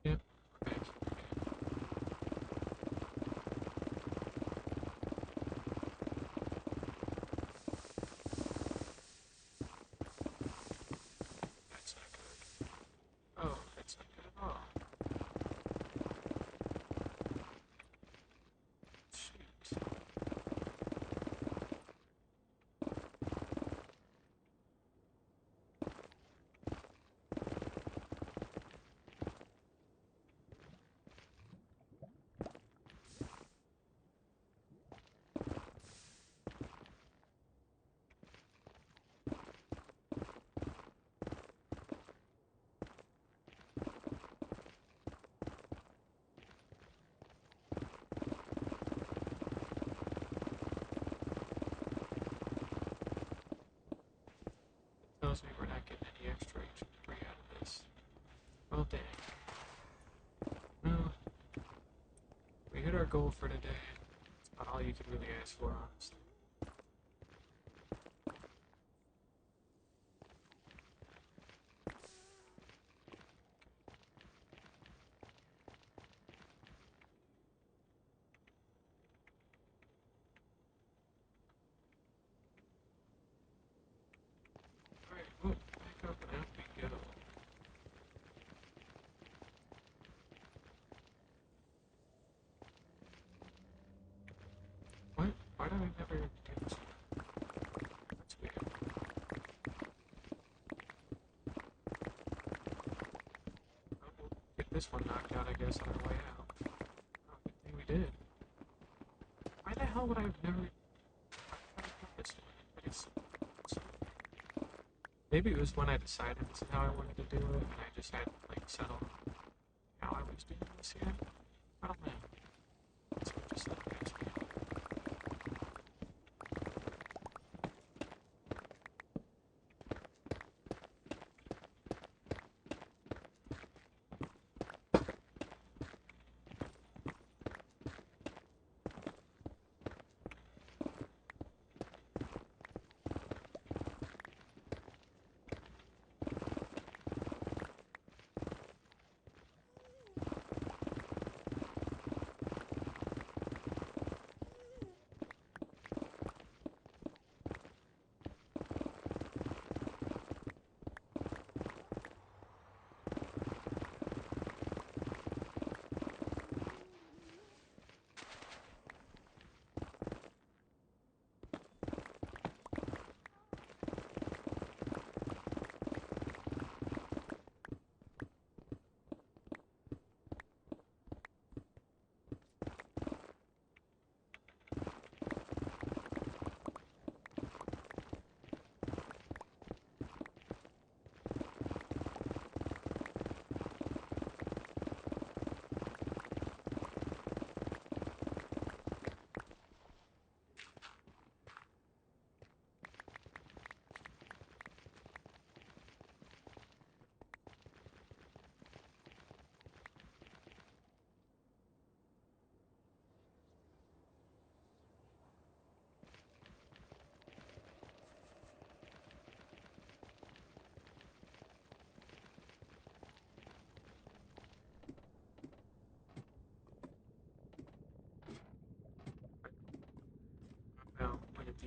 Yep, we're back here again. That's not good. Oh, that's not good at all. Shoot. Tells me we're not getting any extra HP out of this. Well, dang. No, we hit our goal for today. That's about all you can really ask for, honestly. Alright, well, back up and out we go. What? Why do I never do this one? That's weird. Oh, we'll get this one knocked out, I guess, on our way out. Oh, good thing we did. Why the hell would I have never... I tried to do this one, but it's maybe it was when I decided this is how I wanted to do it, and I just had to, like, settle on how I was doing this yet. I don't know. So just let me ask you.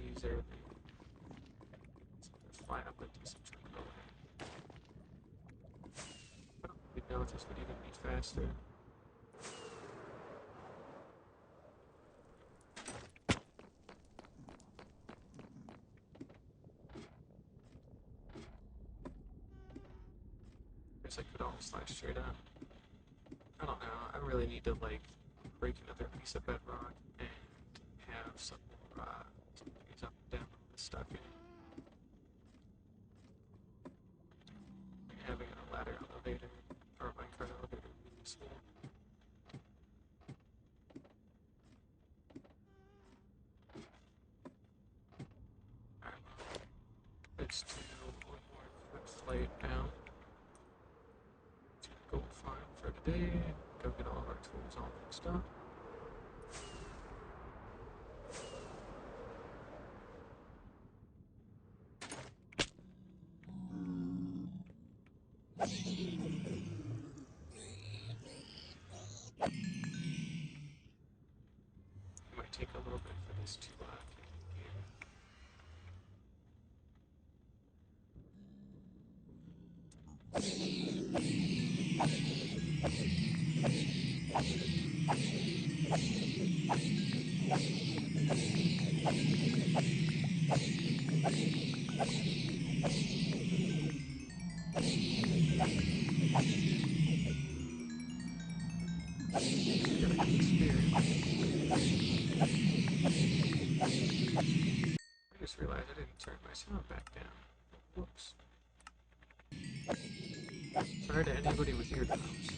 these are fly up a decent chunk of way. I don't really know if this would even be faster. I could always slide straight up. I don't know. I really need to like break another piece of bedrock and have some more trees up and down all this stuff in. Like having a ladder elevator or a minecart elevator would be useful. Alright, let's do one more quick flight now. Go farm for today, go get all of our tools all mixed up. It might take a little bit for this to kick in gear. Got a good spirit. I just realized I didn't turn my sound back down. Whoops. Sorry to anybody with eardrums.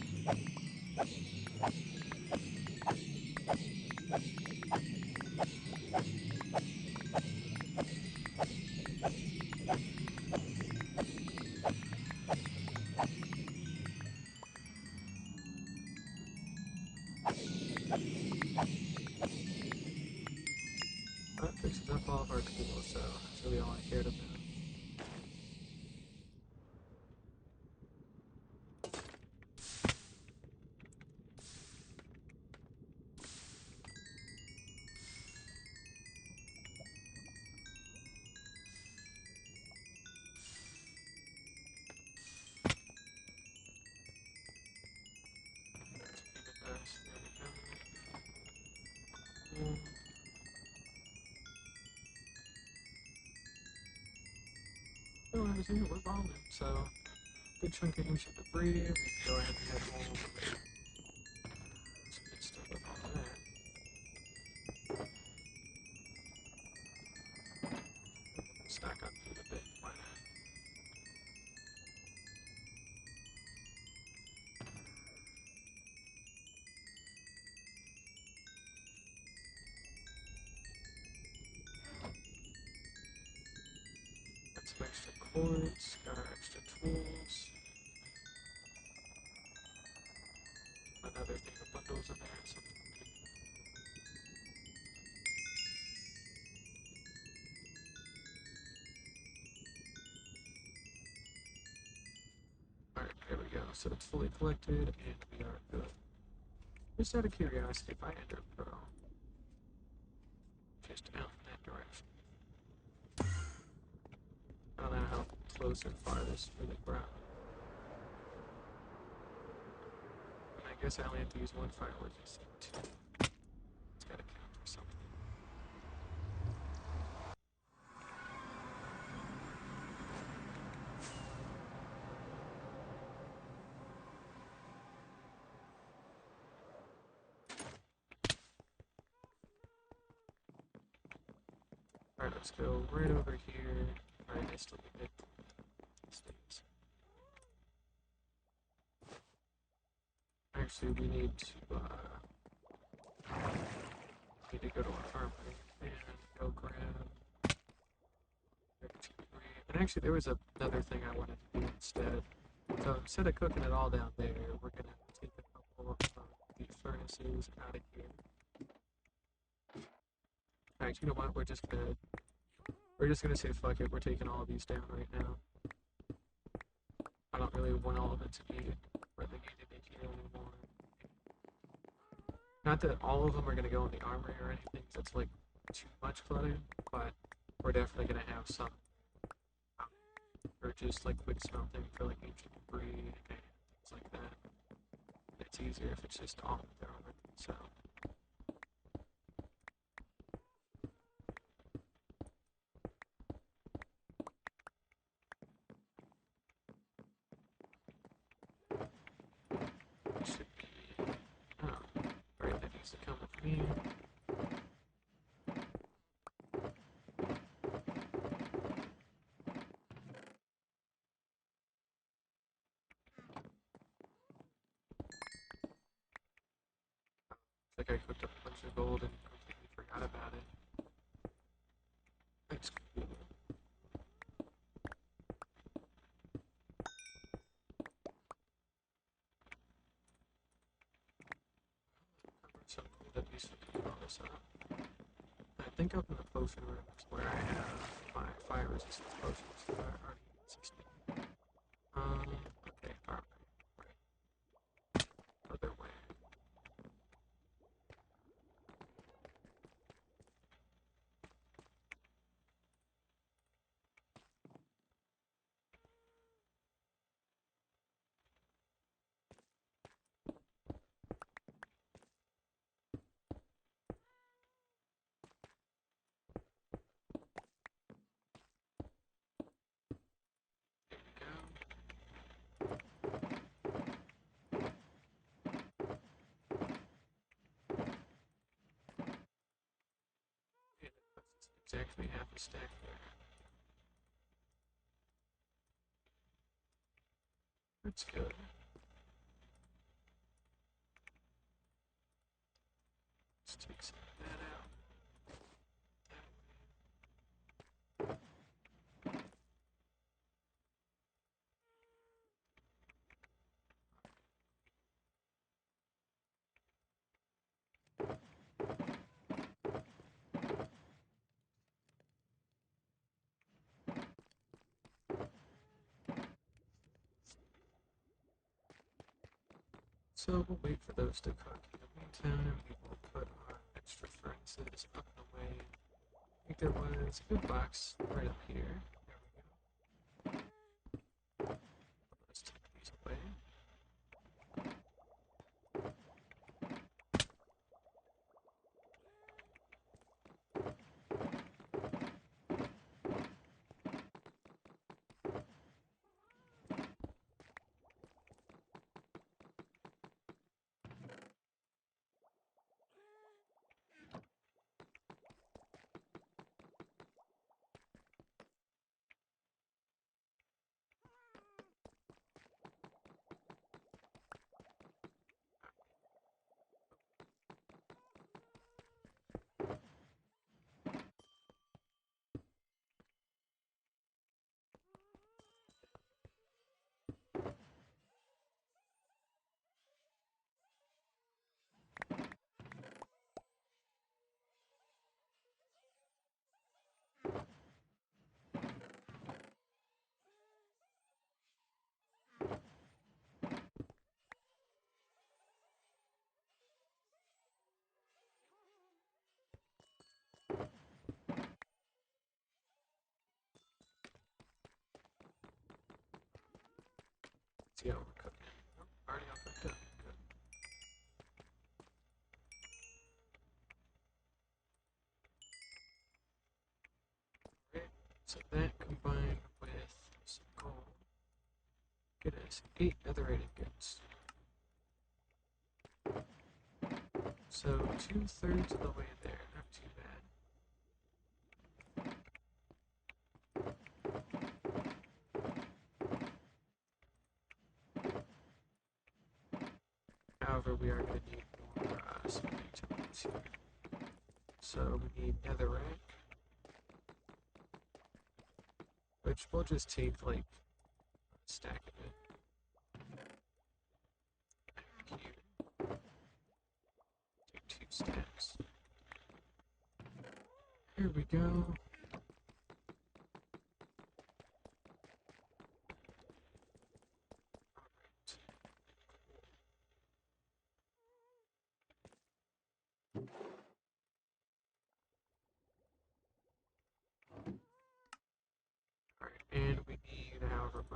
That fixes up all of our tools, so that's really all I cared about. Oh, I was here, we're bombing, so good chunk of ancient debris. We can go ahead and head home. Some good stuff up on that. Stack up food a bit, why not? Got some extra cords, got our extra tools. Another thing of bundles in there, something. Alright, there we go. So it's fully collected, and we are good. Just out of curiosity, if I enter Pro, just out in that direction. I don't know how close or far this really brought. I guess I only have to use one firework instead of two. It's gotta count for something. Alright, let's go right over here. Right next to the bit. Actually, we need to go to our armory and go grab. And actually, there was another thing I wanted to do instead. So instead of cooking it all down there, we're gonna take a couple of these furnaces out of here. Alright, you know what? We're just gonna say fuck it. We're taking all of these down right now. I don't really want all of it to be relegated in here anymore. Not that all of them are gonna go in the armory or anything. That's like too much clutter, but We're definitely gonna have some, or just like quick smelting for like ancient debris and things like that. It's easier if it's just on the government. So it should be. Oh, right, that needs to come with me. Like I cooked up a bunch of gold and completely forgot about it. That's cool. So cool that we can all this up. I think up in the potion room is where I have my fire resistance potions that are already existing. Okay, alright. Right. Other way. There we go. Yeah, that's exactly half a stack there. That's good. Let's take some of that out. So we'll wait for those to cook. In the meantime, we will put our extra furnaces up and away. I think there was a good box right up here. There we go. Let's take these away. See how we're cooking. Oh, already all cooked up. Good. Alright, so that combined with some gold, get us 8 netherite ingots. So 2/3 of the way there, not too bad. However, we are going to need more smithing tools here. So we need netherrack, which we'll just take like a stack of it. Here, take 2 stacks. Here we go.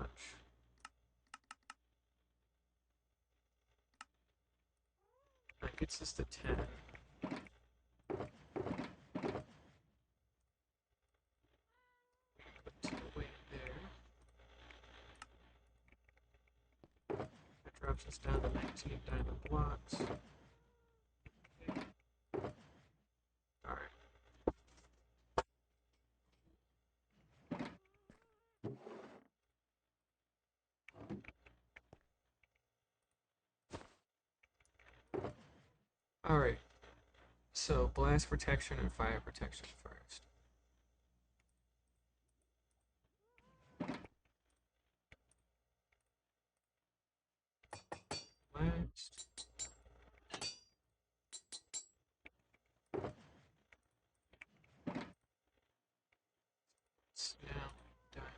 much. That gets us to 10. Put 2 away there. That drops us down to 19 diamond blocks. Alright. Alright. So, blast protection and fire protection first. Blast. Now, diamond.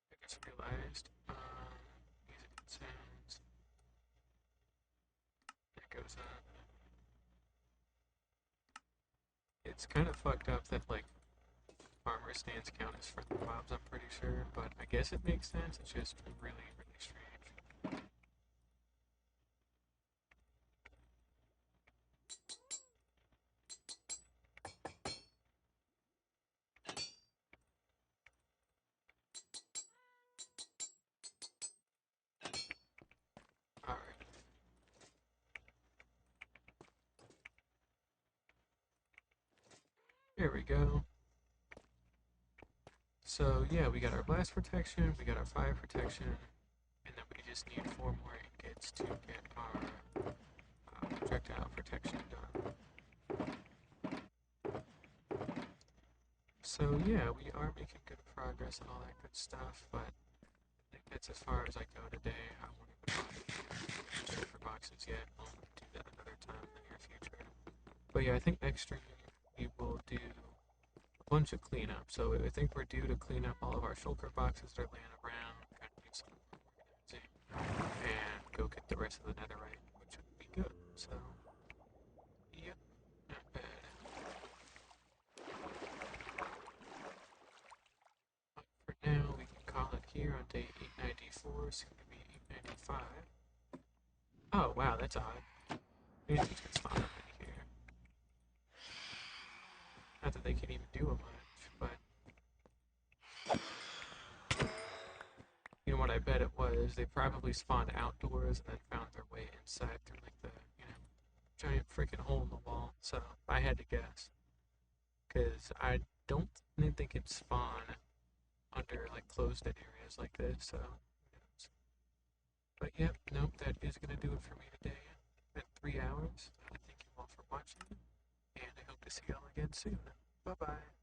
I just realized, music and sounds. That goes up. It's kind of fucked up that, like, farmer stands count as friendly mobs, I'm pretty sure, but I guess it makes sense. It's just really, really strange. Alright. Here we go. So yeah, we got our blast protection, we got our fire protection, and then we just need 4 more ingots to get our projectile protection done. So yeah, we are making good progress and all that good stuff, but I think that's as far as I go today. I won't even bother for boxes yet. I'll do that another time in the near future. But yeah, I think next stream we will do a bunch of cleanup. So I think we're due to clean up all of our shulker boxes that are laying around, kind of do some organizing, and go get the rest of the netherite, which would be good. So, yep, not bad. But for now, we can call it here on day 894, soon to be 895. Oh, wow, that's odd. Maybe these can spawn up in here. Not that they can even do much, but you know what I bet it was? They probably spawned outdoors and then found their way inside through like the, giant freaking hole in the wall. So I had to guess. Because I don't think they can spawn under like closed in areas like this, so who knows. But yep, nope, that is gonna do it for me today. Been 3 hours. I thank you all for watching, and I hope to see y'all again soon. Bye bye.